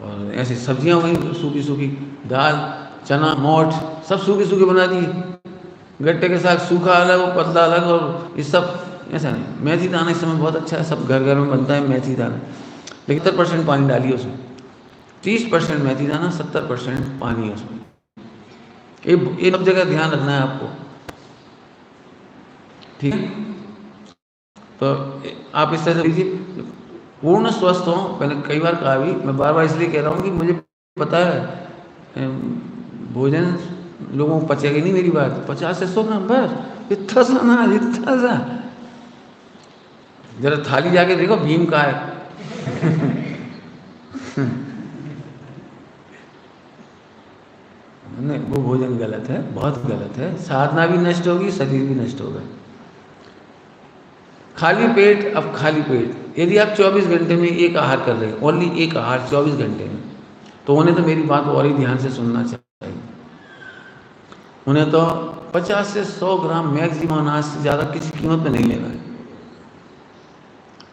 और ऐसी सब्जियां हो गई सूखी सूखी, दाल, चना, मोठ सब सूखे सूखे बना दिए। गट्टे के साथ सूखा अलग और पतला अलग, और ये सब ऐसा नहीं। मेथी दाना इस समय बहुत अच्छा है, सब घर घर में बनता है मेथी दाना, लेकिन 70% पानी डालिए उसमें, 30% मेथी दाना, 70% पानी है उसमें। ये सब जगह ध्यान रखना है आपको, ठीक है? तो आप इस तरह से लीजिए, पूर्ण स्वस्थ हो। मैंने कई बार कहा भी, मैं बार बार इसलिए कह रहा हूँ कि मुझे पता है भोजन लोगों को पचेगी नहीं मेरी बात, 50 से 100 ग्राम बस, इतना सा ना, इतना सा। जरा थाली जाके देखो भीम का है। नहीं, वो भोजन गलत है, बहुत गलत है। साधना भी नष्ट होगी, शरीर भी नष्ट होगा। खाली पेट, अब खाली पेट यदि आप 24 घंटे में एक आहार कर रहे हैं, ओनली एक आहार 24 घंटे में, तो उन्हें तो मेरी बात और ही ध्यान से सुनना चाहिए। उन्हें तो 50 से 100 ग्राम मैक्सिमम अनाज से ज़्यादा किसी कीमत में नहीं लेना है,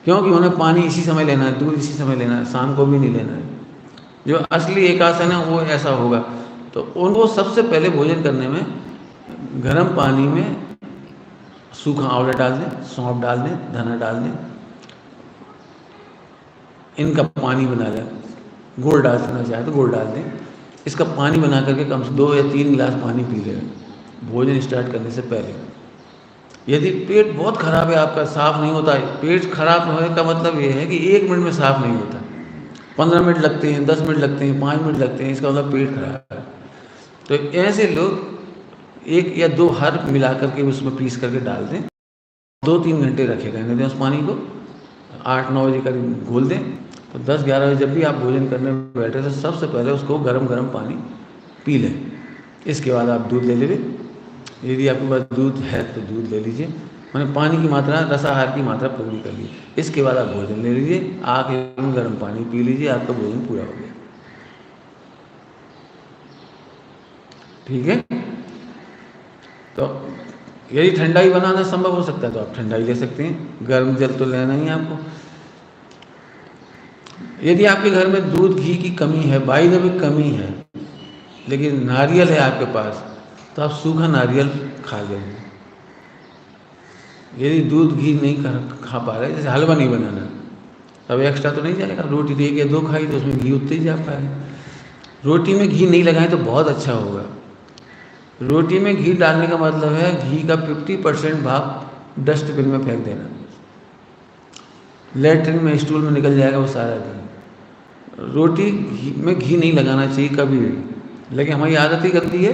क्योंकि उन्हें पानी इसी समय लेना है, दूध इसी समय लेना है, शाम को भी नहीं लेना है। जो असली एक आसन है वो ऐसा होगा। तो उनको सबसे पहले भोजन करने में गर्म पानी में सूखा आंवला डाल दें, सौंफ डाल दें, धना डाल दें, इनका पानी बना लें, गुड़ डाल देना चाहे तो गुड़ डाल दें, इसका पानी बना करके कम से 2 या 3 गिलास पानी पी लें भोजन स्टार्ट करने से पहले। यदि पेट बहुत खराब है आपका, साफ नहीं होता है, पेट खराब होने का मतलब ये है कि 1 मिनट में साफ नहीं होता, 15 मिनट लगते हैं, 10 मिनट लगते हैं, 5 मिनट लगते हैं, इसका मतलब पेट खराब है। तो ऐसे लोग 1 या 2 हर मिला करके उसमें पीस करके डाल दें, 2-3 घंटे रखे रहने दें उस पानी को, 8-9 बजे करीब घोल दें, तो 10-11 बजे जब भी आप भोजन करने बैठे तो सबसे पहले उसको गरम गरम पानी पी लें। इसके बाद आप दूध ले लेंगे, यदि आपके पास दूध है तो दूध ले लीजिए, मैंने पानी की मात्रा, रसाहार की मात्रा पूरी कर ली। इसके बाद आप भोजन ले लीजिए, आके गर्म पानी पी लीजिए, आपका भोजन पूरा हो गया। ठीक है? तो यदि ठंडाई बनाना संभव हो सकता है तो आप ठंडाई ले सकते हैं, गर्म जल तो लेना ही है आपको। यदि आपके घर में दूध घी की कमी है, बाई द वे कमी है, लेकिन नारियल है आपके पास, तो आप सूखा नारियल खा लेंगे। यदि दूध घी नहीं खा पा रहे, जैसे हलवा नहीं बनाना, अब एक्स्ट्रा तो नहीं जाएगा, रोटी 1 या 2 खाई तो उसमें घी उतने ही जा पाएगा। रोटी में घी नहीं लगाएं तो बहुत अच्छा होगा। रोटी में घी डालने का मतलब है घी का 50% भाग डस्टबिन में फेंक देना, लेटरिन में, स्टूल में निकल जाएगा वो सारा घी। रोटी में घी नहीं लगाना चाहिए कभी भी, लेकिन हमारी आदत ही गंदी है।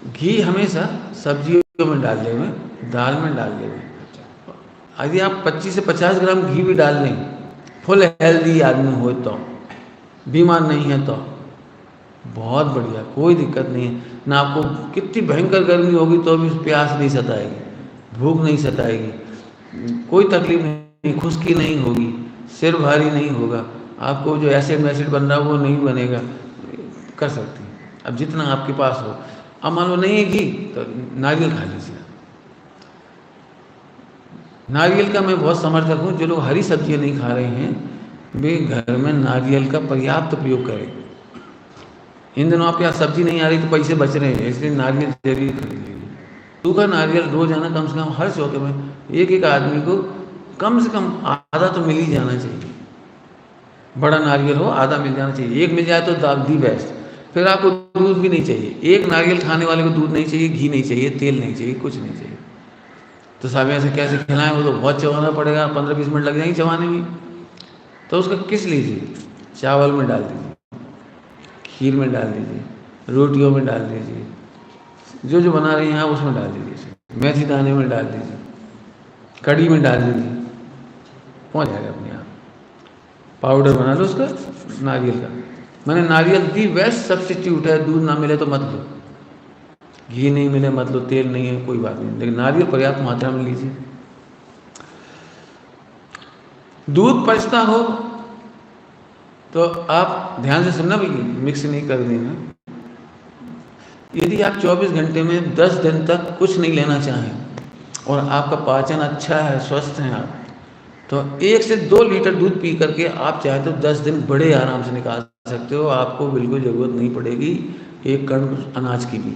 घी हमेशा सब्जियों में डाल दें, दाल में डाल दें। यदि आप 25 से 50 ग्राम घी भी डाल लें, फुल हेल्दी आदमी हो तो, बीमार नहीं है तो बहुत बढ़िया, कोई दिक्कत नहीं है। ना आपको कितनी भयंकर गर्मी होगी तो भी प्यास नहीं सताएगी, भूख नहीं सताएगी, कोई तकलीफ नहीं, खुश्की नहीं होगी, सिर भारी नहीं होगा, आपको जो एसिड बन रहा है वो नहीं बनेगा, कर सकती हैं। अब जितना आपके पास हो, अब मान लो नहीं है घी तो नारियल खा लीजिए। नारियल का मैं बहुत समर्थक हूँ। जो लोग हरी सब्जियाँ नहीं खा रहे हैं वे घर में नारियल का पर्याप्त प्रयोग करें। इन दिनों आपके यहाँ सब्जी नहीं आ रही तो पैसे बच रहे हैं, इसलिए नारियल जरूर खरीद लीजिए। सूखा नारियल रोजाना कम से कम हर चौके में एक आदमी को कम से कम आधा तो मिल ही जाना चाहिए। बड़ा नारियल हो आधा मिल जाना चाहिए, एक मिल जाए तो दी बेस्ट। फिर आपको दूध भी नहीं चाहिए, एक नारियल खाने वाले को दूध नहीं चाहिए, घी नहीं चाहिए, तेल नहीं चाहिए, कुछ नहीं चाहिए। तो साहब ऐसे कैसे खिलाएं, वो तो बहुत चबाना पड़ेगा, 15-20 मिनट लग जाएंगे चबाने में। तो उसका किस लीजिए, चावल में डाल दीजिए, खीर में डाल दीजिए, रोटियों में डाल दीजिए, जो जो बना रहे हैं आप उसमें डाल दीजिए, मेथी दाने में डाल दीजिए, कड़ी में डाल दीजिए, पहुँच जाएगा अपने आप। पाउडर बना लो उसका नारियल का। मैंने नारियल दी बेस्ट सब्स्टिट्यूट है। दूध ना मिले तो मत लो, घी नहीं मिले मत लो, तेल नहीं है कोई बात नहीं, लेकिन नारियल पर्याप्त मात्रा में लीजिए। दूध पचता हो तो आप ध्यान से सुनना भैया, मिक्स नहीं कर देना। यदि आप 24 घंटे में 10 दिन तक कुछ नहीं लेना चाहें और आपका पाचन अच्छा है, स्वस्थ हैं आप, तो 1 से 2 लीटर दूध पी करके आप चाहे तो 10 दिन बड़े आराम से निकाल सकते हो। आपको बिल्कुल ज़रूरत नहीं पड़ेगी एक कण अनाज की भी,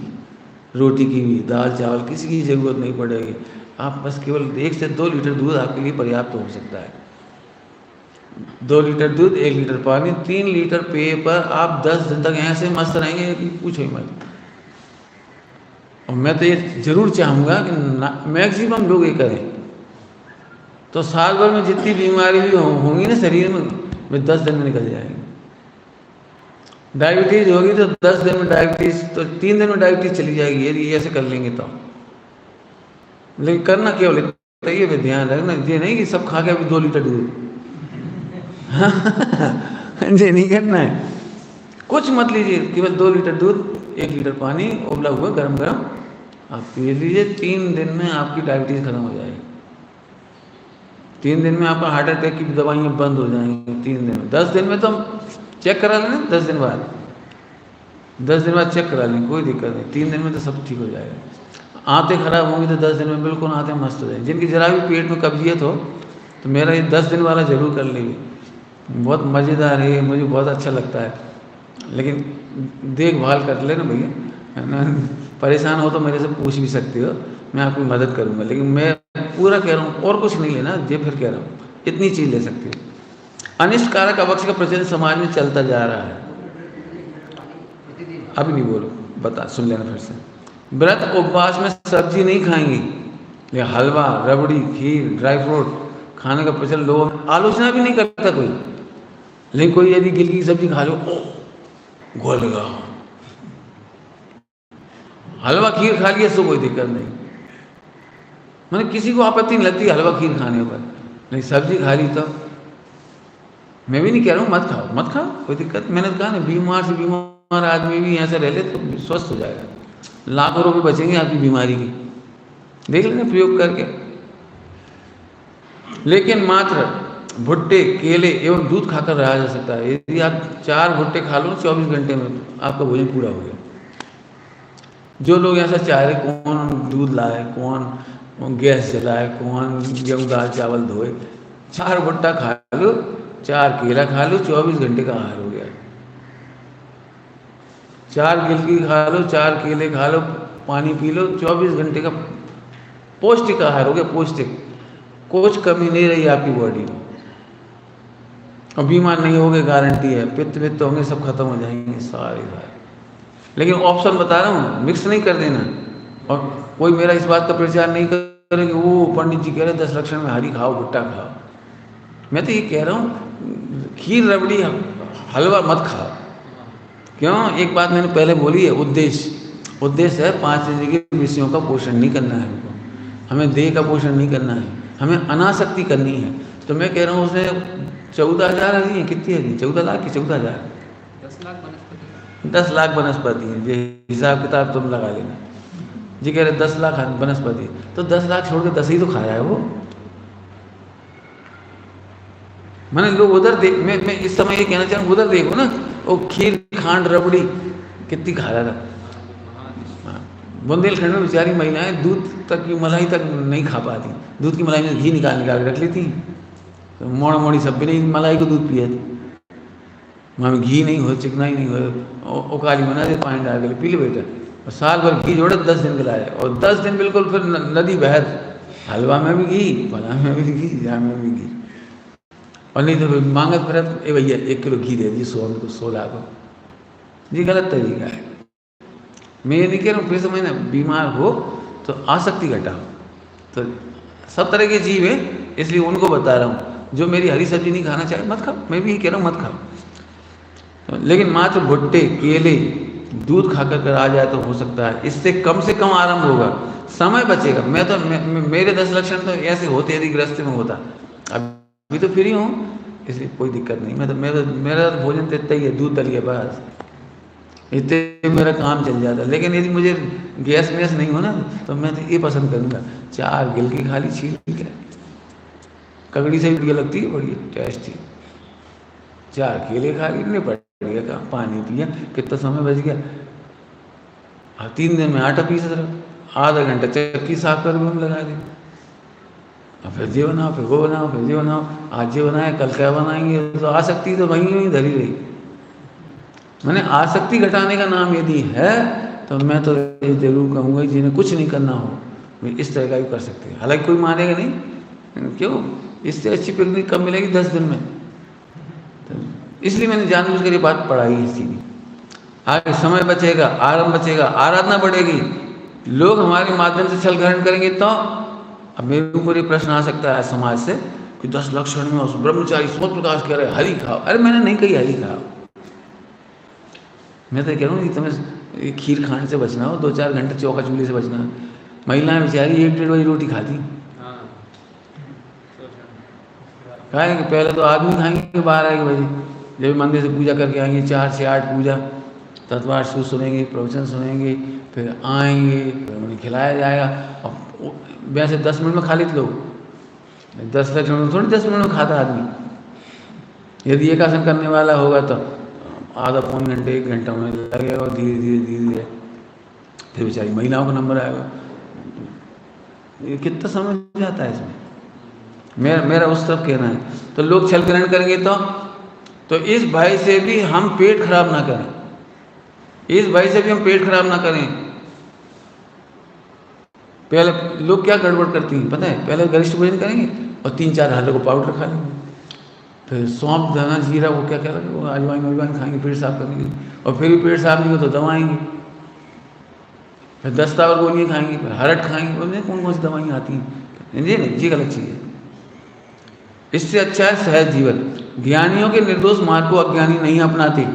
रोटी की भी, दाल चावल किसी की ज़रूरत नहीं पड़ेगी। आप बस केवल 1 से 2 लीटर दूध आपके लिए पर्याप्त हो सकता है। 2 लीटर दूध, 1 लीटर पानी, 3 लीटर पेय पर आप 10 दिन तक ऐसे मस्त रहेंगे कि पूछो ही मत। और मैं तो ये जरूर चाहूँगा कि मैक्सिमम लोग ये करें, तो साल भर में जितनी बीमारी भी होंगी ना शरीर में, वे 10 दिन में निकल जाएंगी। डायबिटीज़ होगी तो 10 दिन में डायबिटीज़, तो 3 दिन में डायबिटीज़ चली जाएगी यदि ऐसे कर लेंगे तो। लेकिन करना केवल इतना ही है, ध्यान रखना ये नहीं कि सब खा के अभी 2 लीटर दूध ये नहीं करना है। कुछ मत लीजिए, केवल 2 लीटर दूध, 1 लीटर पानी उबला हुआ गरम गरम आप पी लीजिए। 3 दिन में आपकी डायबिटीज़ खत्म हो जाएगी। 3 दिन में आपका हार्ट अटैक की दवाइयाँ बंद हो जाएंगी 3 दिन में। 10 दिन में तो चेक करा लेना, 10 दिन बाद, 10 दिन बाद चेक करा लें, कोई दिक्कत नहीं। 3 दिन में तो सब ठीक हो जाएगा। आंतें खराब होंगी तो 10 दिन में बिल्कुल आंतें मस्त हो जाएंगी। जिनकी जरा भी पेट में कब्जियत हो तो मेरा ये 10 दिन वाला ज़रूर कर लीजिए, बहुत मज़ेदार है, मुझे बहुत अच्छा लगता है। लेकिन देखभाल कर लेना भैया, है ना। परेशान हो तो मेरे से पूछ भी सकते हो, मैं आपकी मदद करूँगा। लेकिन मैं पूरा कह रहा हूँ, और कुछ नहीं लेना, ये फिर कह रहा हूँ इतनी चीज़ ले सकते हो। अनिष्ट कारक अवक्ष का प्रचलन समाज में चलता जा रहा है। अभी नहीं बोलो, बता सुन लेना फिर से। व्रत उपवास में सब्जी नहीं खाएंगी, लेकिन हलवा, रबड़ी, खीर, ड्राई फ्रूट खाने का प्रचलन लोगों में, आलोचना भी नहीं करता कोई। लेकिन कोई यदि गिलकी की सब्जी खा लो, ओ गोल लगा, हलवा खीर खा लिया तो कोई दिक्कत नहीं, मैंने किसी को आपत्ति नहीं लगती हलवा खीर खाने पर। नहीं सब्जी खा ली तो मैं भी नहीं कह रहा हूँ मत खाओ, मत खाओ, कोई दिक्कत। मैंने कहा ना, बीमार से बीमार आदमी भी ऐसे रह ले तो स्वस्थ हो जाएगा, लाखों रुपए बचेंगे आपकी बीमारी की, देख लेना प्रयोग करके। लेकिन मात्र भुट्टे, केले एवं दूध खाकर रहा जा सकता है। यदि आप 4 भुट्टे खा लो 24 घंटे में तो आपका भोजन पूरा हो गया। जो लोग ऐसा चाह रहे, कौन दूध लाए, कौन गैस जलाए, कौन गेहूँ दाल चावल धोए, 4 भुट्टा खा लो 4 केला खा लो, 24 घंटे का आहार हो गया। 4 गिलकी खा लो, 4 केले खा लो, पानी पी लो, 24 घंटे का पौष्टिक आहार हो गया, पौष्टिक। कुछ कमी नहीं रही आपकी बॉडी में, और बीमार नहीं होगे, गारंटी है। पित्त वित्त होंगे, सब खत्म हो जाएंगे सारे। लेकिन ऑप्शन बता रहा हूँ, मिक्स नहीं कर देना। और कोई मेरा इस बात का प्रचार नहीं करे कि वो पंडित जी कह रहे 10 लक्षण में हरी खाओ, भुट्टा खाओ। मैं तो ये कह रहा हूँ, खीर रबड़ी हलवा मत खाओ। क्यों? एक बात मैंने पहले बोली है, उद्देश्य है 5 के विषयों का पोषण नहीं करना है हमको, हमें देह का पोषण नहीं करना है, हमें अनासक्ति करनी है। तो मैं कह रहा हूँ उसमें 14,000 हरी हैं, कितनी हरी? 14 लाख की 14,000? 10 लाख वनस्पति है। ये हिसाब किताब तुम लगा लेना। जी कह रहे 10 लाख वनस्पति, तो 10 लाख छोड़ के 10 ही तो खा रहा है वो। मैंने लोग उधर देख, मैं इस समय ये कहना चाहूँ, उधर देखो ना, वो खीर खांड रबड़ी कितनी खा रहा था। बुंदेलखंड में बेचारी महिलाएं दूध तक की मलाई तक नहीं खा पाती, दूध की मलाई में घी निकाल निकाल के रख लेती, तो मोड़ा मोड़ी सब भी नहीं मलाई को दूध पिए थे। वहाँ घी नहीं हो, चिकनाई नहीं हो, उकाली बना दे, पानी डाल के पी ले बेटा। और साल भर घी जोड़े 10 दिन खिलाए, और 10 दिन बिल्कुल फिर नदी बहर, हलवा में भी घी, फला में भी घी, जाम में भी घी। और नहीं तो मांगत फिर ए भैया 1 किलो घी दे दीजिए 16 को। जी गलत तरीका है। मैं ये नहीं कह रहा हूँ, फिर से मैंने बीमार हो तो आसक्ति घटाओ। तो सब तरह के जीव है, इसलिए उनको बता रहा हूँ। जो मेरी हरी सब्जी नहीं खाना चाहे मत खाओ, मैं भी ये कह रहा हूँ मत खाओ। लेकिन मात्र भुट्टे, केले, दूध खा कर आ जाए तो हो सकता है, इससे कम से कम आरंभ होगा, समय बचेगा। मेरे 10 लक्षण तो ऐसे होते यदि गृहस्थ में होता। अभी तो फ्री हूँ, इसलिए कोई दिक्कत नहीं। मेरा भोजन तो इतना ही है, दूध दलिया बस, इतने मेरा काम चल जाता। लेकिन यदि मुझे गैस वैस नहीं हो ना, तो मैं तो ये पसंद करूँगा, 4 गिलकी खाली छील के, ककड़ी से भी बढ़िया लगती है, बढ़िया टेस्टी। 4 केले खा के निपट गया काम, पानी पिया, कितना समय बच गया। 3 दिन में आटा पीस रहा, आधा घंटा चक्की साफ कर में लगा दी। और फिर ये बनाओ, फिर वो बनाओ, फिर ये बनाओ, आज ये बनाए, कल क्या बनाएंगे। तो आसक्ति तो वहीं धरी रही। मैंने आसक्ति घटाने का नाम यदि है, तो मैं तो ये जरूर कहूँगा, जिन्हें कुछ नहीं करना हो वे इस तरह का भी कर सकते हैं। हालांकि कोई मानेगा नहीं, क्यों? इससे अच्छी पिकनिक कब मिलेगी 10 दिन में। तो इसलिए मैंने जानबूझ कर ये बात पढ़ाई है सीधी। आगे समय बचेगा, आराम बचेगा, आराधना बढ़ेगी, लोग हमारे माध्यम से छल ग्रहण करेंगे। तो अब मेरे ऊपर ये प्रश्न आ सकता है समाज से कि 10 लक्षण में उस ब्रह्मचारी सोच प्रकाश कह रहे हरी खाओ। अरे मैंने नहीं कही हरी खाओ, मैं तो कह रहा हूँ कि तुम्हें खीर खाने से बचना हो, 2-4 घंटे चौका चूल्हे से बचना है। महिलाएं बेचारी 1-1.5 बजे रोटी खाती, खाएंगे। पहले तो आदमी खाएंगे 12-1 बजे, जब मंदिर से पूजा करके आएंगे, 4 से 8 पूजा, तत्वार सुनेंगे, प्रवचन सुनेंगे, फिर आएंगे, फिर उन्हें खिलाया जाएगा। और वैसे 10 मिनट में खा लेते लोग, 10 लक्षण में थोड़ी 10 मिनट में खाता आदमी। यदि एक आसन करने वाला होगा तो आधा पौन घंटे 1 घंटा में लगेगा, और धीरे धीरे धीरे धीरे फिर बेचारी महिलाओं का नंबर आएगा। ये कितना समय जाता है इसमें, मेरा उस तरफ कहना है। तो लोग छल ग्रहण करेंगे तो इस भय से भी हम पेट खराब ना करें, इस भय से भी हम पेट खराब ना करें। पहले लोग क्या गड़बड़ करती हैं पता है, पहले गरिष्ठ भोजन करेंगे और 3-4 हल्ले को पाउडर खा लेंगे, फिर सौंफ, धना, जीरा, वो क्या क्या लगे, वो अजवाइन खाएंगे, पेट साफ करेंगे, और फिर भी पेट साफ नहीं हो तो दवाएंगे, फिर 10 टावर गोलियाँ खाएंगे, फिर हरट खाएंगे। उनमें कौन कौन सी दवाइयाँ आती हैं, जी नहीं, जी गलत चीज़ है। इससे अच्छा है सहज जीवन। ज्ञानियों के निर्दोष मार्ग को अज्ञानी नहीं अपनाते।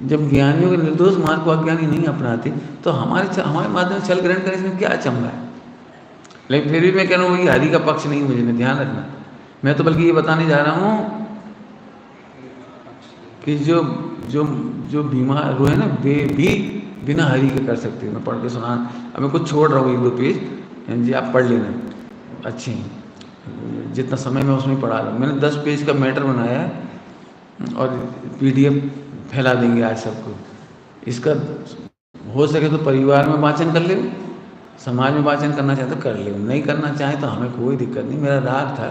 जब ज्ञानियों के निर्दोष मार्ग को अज्ञानी नहीं अपनाते तो हमारे माध्यम से छल ग्रहण करने इसमें क्या अचंभा है। लेकिन फिर भी मैं कह रहा हूँ कि हरि का पक्ष नहीं मुझे में ध्यान रखना। मैं तो बल्कि ये बताने जा रहा हूँ कि जो बीमार हुए ना वे भी बिना हरि के कर सकते हैं। मैं पढ़ के सुना, अब मैं कुछ छोड़ रहा हूँ 1-2 पेज, जी आप पढ़ लेना, अच्छे हैं। जितना समय मैं उसमें पढ़ा रहा हूँ, मैंने 10 पेज का मैटर बनाया है और PDF फैला देंगे आज सबको। इसका हो सके तो परिवार में वाचन कर ले, समाज में वाचन करना चाहे तो कर ले, नहीं करना चाहे तो हमें कोई दिक्कत नहीं। मेरा राग था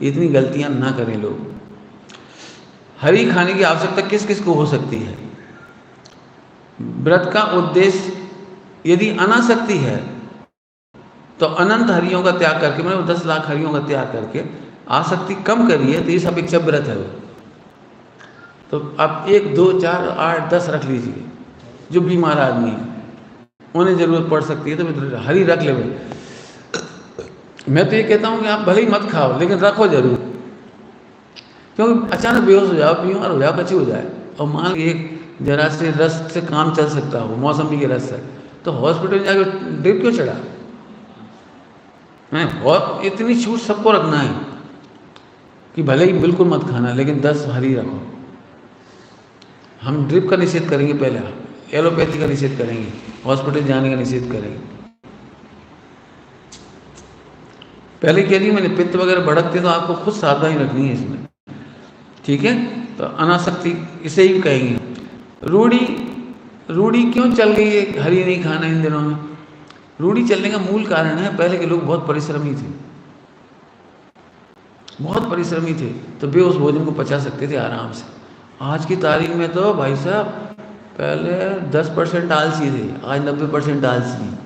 इतनी गलतियां ना करें लोग। हरी खाने की आवश्यकता किस किस को हो सकती है? व्रत का उद्देश्य यदि अनासक्ति है तो अनंत हरियों का त्याग करके, मतलब 10 लाख हरियों का त्याग करके आसक्ति कम करिए, तो ये सब एक व्रत है वो। तो आप 1, 2, 4, 8, 10 रख लीजिए। जो बीमार आदमी है उन्हें जरूरत पड़ सकती है तो हरी रख ले। मैं तो ये कहता हूँ कि आप भले ही मत खाओ लेकिन रखो जरूर, क्योंकि अचानक बेहोश हो जाओ, बीमार हो जाओ, कच्ची हो जाए, और मान लीजिए एक जरा से रस से काम चल सकता हो, मौसमी के रस से, तो हॉस्पिटल में जाकर ड्रिप क्यों चढ़ा है? और इतनी छूट सबको रखना है कि भले ही बिल्कुल मत खाना लेकिन 10 हरी रखो। हम ड्रिप का निषेध करेंगे, पहले एलोपैथी का निषेध करेंगे, हॉस्पिटल जाने का निषेध करेंगे। पहले कह दी मैंने, पित्त वगैरह भड़कते तो आपको खुद सावधानी रखनी है इसमें, ठीक है? तो अनासक्ति इसे ही कहेंगे। रूढ़ी क्यों चल गई है हरी नहीं खाना इन दिनों में? रूढ़ी चलने का मूल कारण है, पहले के लोग बहुत परिश्रमी थे, बहुत परिश्रमी थे, तो वे उस भोजन को पचा सकते थे आराम से। आज की तारीख में तो भाई साहब पहले 10% आलसी थे, आज 90% आलसी हैं।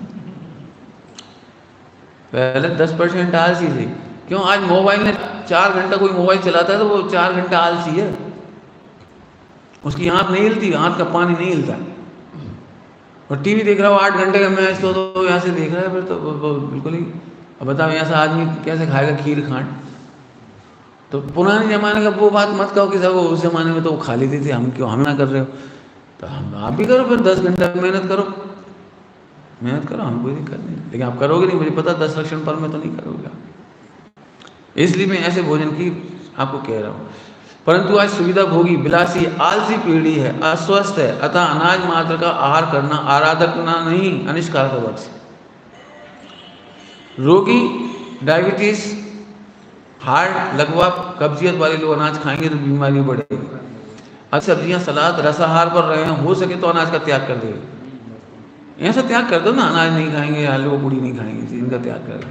पहले 10% आलसी थे, क्यों? आज मोबाइल में 4 घंटा कोई मोबाइल चलाता है तो वो 4 घंटा आलसी है, उसकी आँख नहीं हिलती, आँख का पानी नहीं हिलता। और टीवी देख रहा हो 8 घंटे का मैच तो यहाँ से देख रहा है, फिर तो वो बिल्कुल ही। अब बताओ ऐसा आदमी कैसे खाएगा खीर खांड? तो पुराने ज़माने का वो बात मत कहो कि सब उस ज़माने में तो वो खा लेते थे, हम क्यों, हम ना कर रहे हो? तो हम आप भी करो फिर, 10 घंटा मेहनत करो, हम कोई दिक्कत नहीं, लेकिन आप करोगे नहीं, मुझे पता 10 लक्षण पर में तो नहीं करोगे आप। इसलिए मैं ऐसे भोजन की आपको कह रहा हूँ। परंतु आज सुविधा भोगी, विलासी, आलसी पीढ़ी है, अस्वस्थ है, अतः अनाज मात्र का आहार करना आराधना नहीं, अनिष्कार का वर्ष। रोगी, डायबिटीज, हार्ट, लकवा, कब्जियत वाले लोग अनाज खाएंगे तो बीमारी बढ़ेगी। अब सब्जियां, सलाद, रसाहार पर रहे हैं, हो सके तो अनाज का त्याग कर देगा। ऐसा त्याग कर दो ना, अनाज नहीं खाएंगे, आलू पूड़ी नहीं खाएंगे, इनका त्याग कर दो।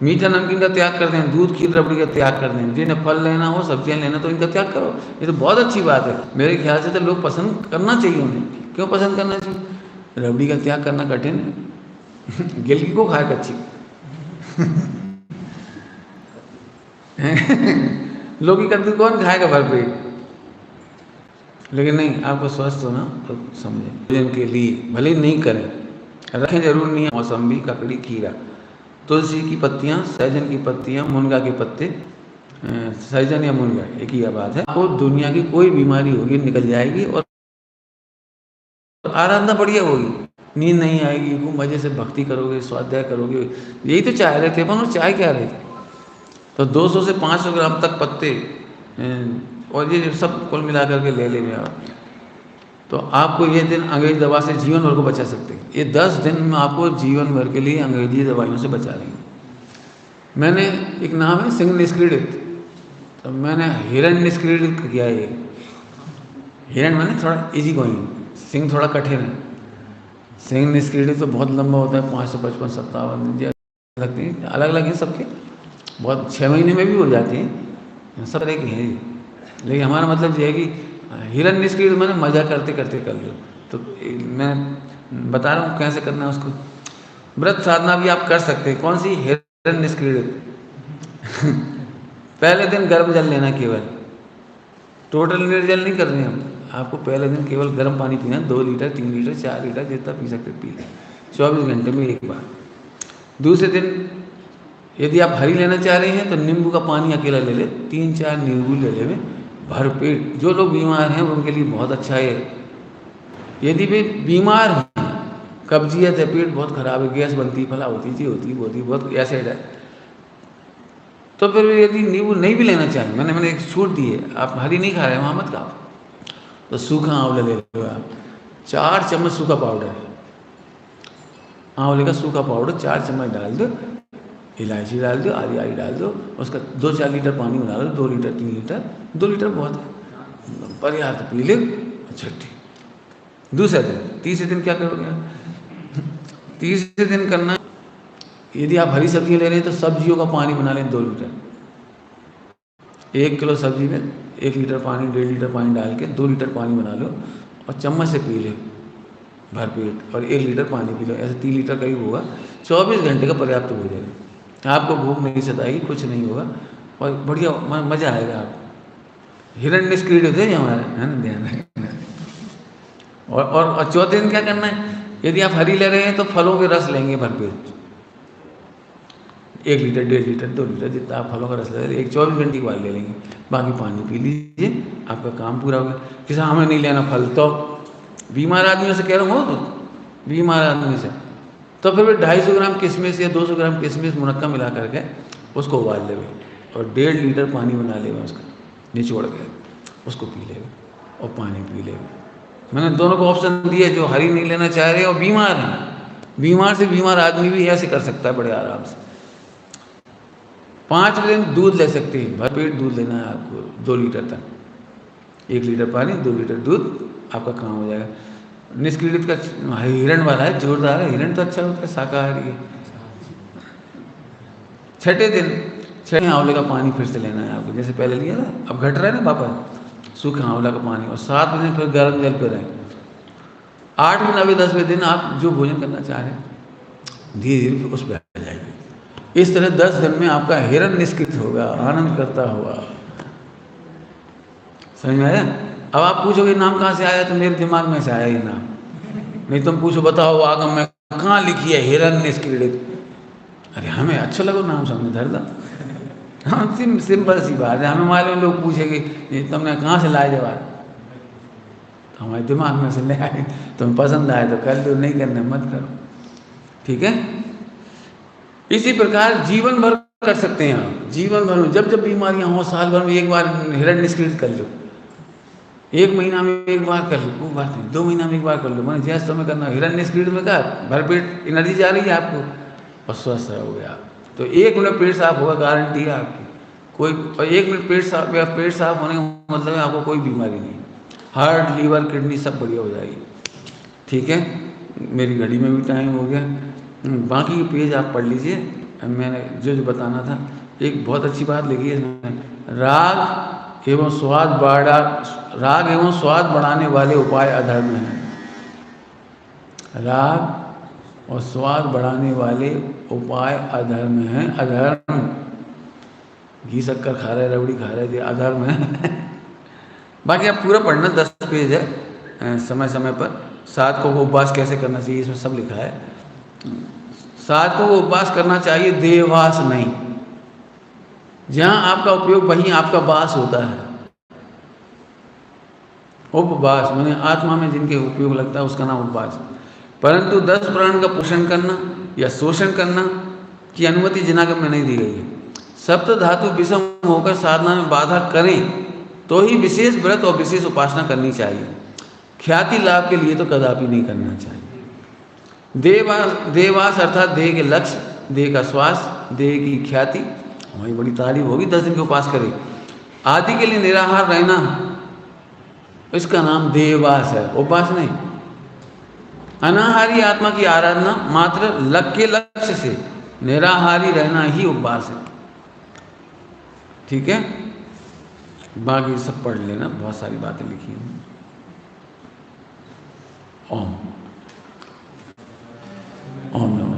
मीठा नमकीन का त्याग कर दें, दूध खीर रबड़ी का त्याग कर दें, जिन्हें फल लेना हो, सब्जियां लेना तो इनका त्याग करो। ये तो बहुत अच्छी बात है, मेरे ख्याल से तो लोग पसंद करना चाहिए उन्हें। क्यों पसंद करना चाहिए? रबड़ी का त्याग करना कठिन है। गिलकी को खाए कच्ची। लोग कद्दू कौन खाएगा भरपेट? लेकिन नहीं, आपको स्वस्थ होना तो समझें, भोजन के लिए भले नहीं करें, रखें जरूर नहीं है। मौसम्बी, ककड़ी, खीरा, तुलसी की पत्तियाँ, सहजन की पत्तियाँ, मुनगा के पत्ते, सहजन या मुनगा एक ही बात है। आपको दुनिया की कोई बीमारी होगी निकल जाएगी और आराधना बढ़िया होगी, नींद नहीं आएगी, खूब मजे से भक्ति करोगे, स्वाध्याय करोगे। यही तो चाह रहे थे अपन, और चाय क्या रहे थे? तो 200 से 500 ग्राम तक पत्ते और ये सब कुल मिला करके ले लेंगे आप, तो आपको ये दिन अंग्रेजी दवा से जीवन भर को बचा सकते हैं। ये 10 दिन में आपको जीवन भर के लिए अंग्रेजी दवाइयों से बचा लेंगे। मैंने एक नाम है सिंह निष्क्रीडित, तो मैंने हिरण निष्क्रीडित किया है। हिरण मैंने थोड़ा इजी गोइंग, सिंह थोड़ा कठिन है। सिंह निष्क्रीडित तो बहुत लंबा होता है, 555-57 दिन लगते हैं, अलग अलग हैं सबके, बहुत 6 महीने में भी हो जाते हैं, सब तरह की हैं। लेकिन हमारा मतलब ये है कि हिरण निष्क्रीडित मैंने मजा करते करते कर लो। तो मैं बता रहा हूँ कैसे करना है उसको। व्रत साधना भी आप कर सकते हैं। कौन सी? हिरण निष्क्रीडित। पहले दिन गर्म जल लेना, केवल टोटल निर्जल नहीं करने हम। आपको पहले दिन केवल गर्म पानी पीना, 2 लीटर, 3 लीटर, 4 लीटर, जितना पी सकते पी लें, 24 घंटे में एक बार। दूसरे दिन यदि आप हरी लेना चाह रहे हैं तो नींबू का पानी अकेला ले ले, 3-4 नींबू ले ले भर पेट। जो लोग बीमार हैं उनके लिए बहुत अच्छा है। यदि वे बीमार हैं, कब्जियत है, पेट बहुत खराब है, गैस बनती, फला होती बहुत एसिड है, तो फिर यदि नींबू नहीं भी लेना चाहें, मैंने एक छूट दी है, आप हरी नहीं खा रहे हैं वहाँ मत खाओ, तो सूखा आंवला ले लो आप, 4 चम्मच सूखा पाउडर, आंवले का सूखा पाउडर 4 चम्मच डाल दो, इलायची डाल दो, आदि डाल दो, उसका 2-4 लीटर पानी बना लो, 2 लीटर 3 लीटर, 2 लीटर बहुत है, पर्याप्त पी ले। अच्छा ठीक। दूसरा दिन, तीसरे दिन क्या करोगे? तीसरे दिन करना, यदि आप हरी सब्जी ले रहे हैं तो सब्जियों का पानी बना लें 2 लीटर। 1 किलो सब्जी में 1 लीटर पानी 1.5 लीटर पानी डाल के 2 लीटर पानी बना लो और चम्मच से पी लो भरपेट, और 1 लीटर पानी पी लो, ऐसे 3 लीटर करीब होगा। 24 घंटे का पर्याप्त हो जाएगा, आपको भूख नहीं सताएगी, कुछ नहीं होगा और बढ़िया मज़ा आएगा आपको। हिरण्यनिष्क्रिय होते हैं हमारे, है ना, ध्यान रखना। और चौथे दिन क्या करना है, यदि आप हरी ले रहे हैं तो फलों के रस लेंगे भरपेट, 1 लीटर 1.5 लीटर 2 लीटर जितना आप फलों का रस ले, एक 24 घंटे के बाद ले लेंगे, बाकी पानी पी लीजिए, आपका काम पूरा हो गया। किसी हमें नहीं लेना फल, तो बीमार आदमियों से कह रहा हूँ, तो बीमार आदमी से तो फिर 250 ग्राम किशमिश या 200 ग्राम किशमिश मुनक्का मिला करके उसको उबाल ले और 1.5 लीटर पानी बना ले, उसका निचोड़ के उसको पी ले और पानी पी ले। मैंने दोनों को ऑप्शन दिए, जो हरी नहीं लेना चाह रहे और बीमार हैं, बीमार से बीमार आदमी भी ऐसे कर सकता है बड़े आराम से। 5 दिन दूध ले सकते हैं, भरपेट दूध लेना है आपको 2 लीटर तक, 1 लीटर पानी 2 लीटर दूध, आपका काम हो जाएगा। निष्क्रियत का हिरण वाला है, जोरदार है, हिरण तो अच्छा होता है, शाकाहारी है। 6ठे दिन 6 आंवले का पानी फिर से लेना है आपको, जैसे पहले लिया था, अब घट रहा है ना वापस, सूखे आंवला का पानी, और 7 दिन फिर गर्म जल पे रहें। 8वें 9वें 10वें दिन आप जो भोजन करना चाह रहे हैं धीरे धीरे उस पर आ जाएंगे। इस तरह 10 दिन में आपका हिरण निष्कृत होगा, आनंद करता हुआ। समझ में आया? अब आप पूछोगे नाम कहाँ से आया, तो मेरे दिमाग में से आया ये नाम, नहीं तुम पूछो बताओ आगम में कहाँ लिखी है हिरण निष्क्रीडित, अरे हमें अच्छा लगो नाम सामने धर दा, हम सिंपल सी बात है, हमें मालूम, लोग पूछेंगे तुमने कहाँ से लाए जवाब, तो हमारे दिमाग में से ले आए, तुम्हें पसंद आए तो कर दो, नहीं करने मत करो, ठीक है। इसी प्रकार जीवन भर कर सकते हैं आप, जीवन भर में जब जब बीमारियां हो, साल भर में एक बार हिरण निष्क्रिय कर लो, 1 महीना में एक बार कर लो, कोई बात नहीं, 2 महीना में एक बार कर लो, मैंने जैसे समय करना हिरण निष्क्रिय में कर, भरपेट एनर्जी जा रही है आपको और स्वस्थ रहोगे आप। तो 1 मिनट पेट साफ होगा, गारंटी है आपकी, कोई, और 1 मिनट पेट साफ होने का मतलब है आपको कोई बीमारी नहीं, हार्ट लीवर किडनी सब बढ़िया हो जाएगी, ठीक है। मेरी घड़ी में भी टाइम हो गया, बाकी के पेज आप पढ़ लीजिए, मैंने जो जो बताना था। एक बहुत अच्छी बात लिखी है इसमें, राग एवं स्वाद बढ़ाने वाले उपाय अधर्म हैं। राग और स्वाद बढ़ाने वाले उपाय अधर्म हैं, अधर्म, घी शक्कर खा रहे, रबड़ी खा रहे थे, अधर्म है। बाकी आप पूरा पढ़ना, 10 पेज है, समय समय पर। 7 को उपवास कैसे करना चाहिए इसमें सब लिखा है। 7 को उपवास करना चाहिए, देहवास नहीं, जहां आपका उपयोग वहीं आपका वास होता है। उपवास माने आत्मा में जिनके उपयोग लगता है उसका नाम उपवास। परंतु 10 प्राण का पोषण करना या शोषण करना की अनुमति जिनागम में नहीं दी गई है। सप्त धातु विषम होकर साधना में बाधा करें तो ही विशेष व्रत और विशेष उपासना करनी चाहिए, ख्याति लाभ के लिए तो कदापि नहीं करना चाहिए। देवास अर्थात देह के लक्ष्य, देह का श्वास, देह की ख्याति, हमारी बड़ी तारीफ होगी, 10 दिन के उपास करें। आदि के लिए निराहार रहना, इसका नाम देवास है, उपवास नहीं। अनाहारी आत्मा की आराधना मात्र लक्ष्य से, निराहारी रहना ही उपवास है, ठीक है। बाकी सब पढ़ लेना, बहुत सारी बातें लिखी हैं। ओम ओम नमः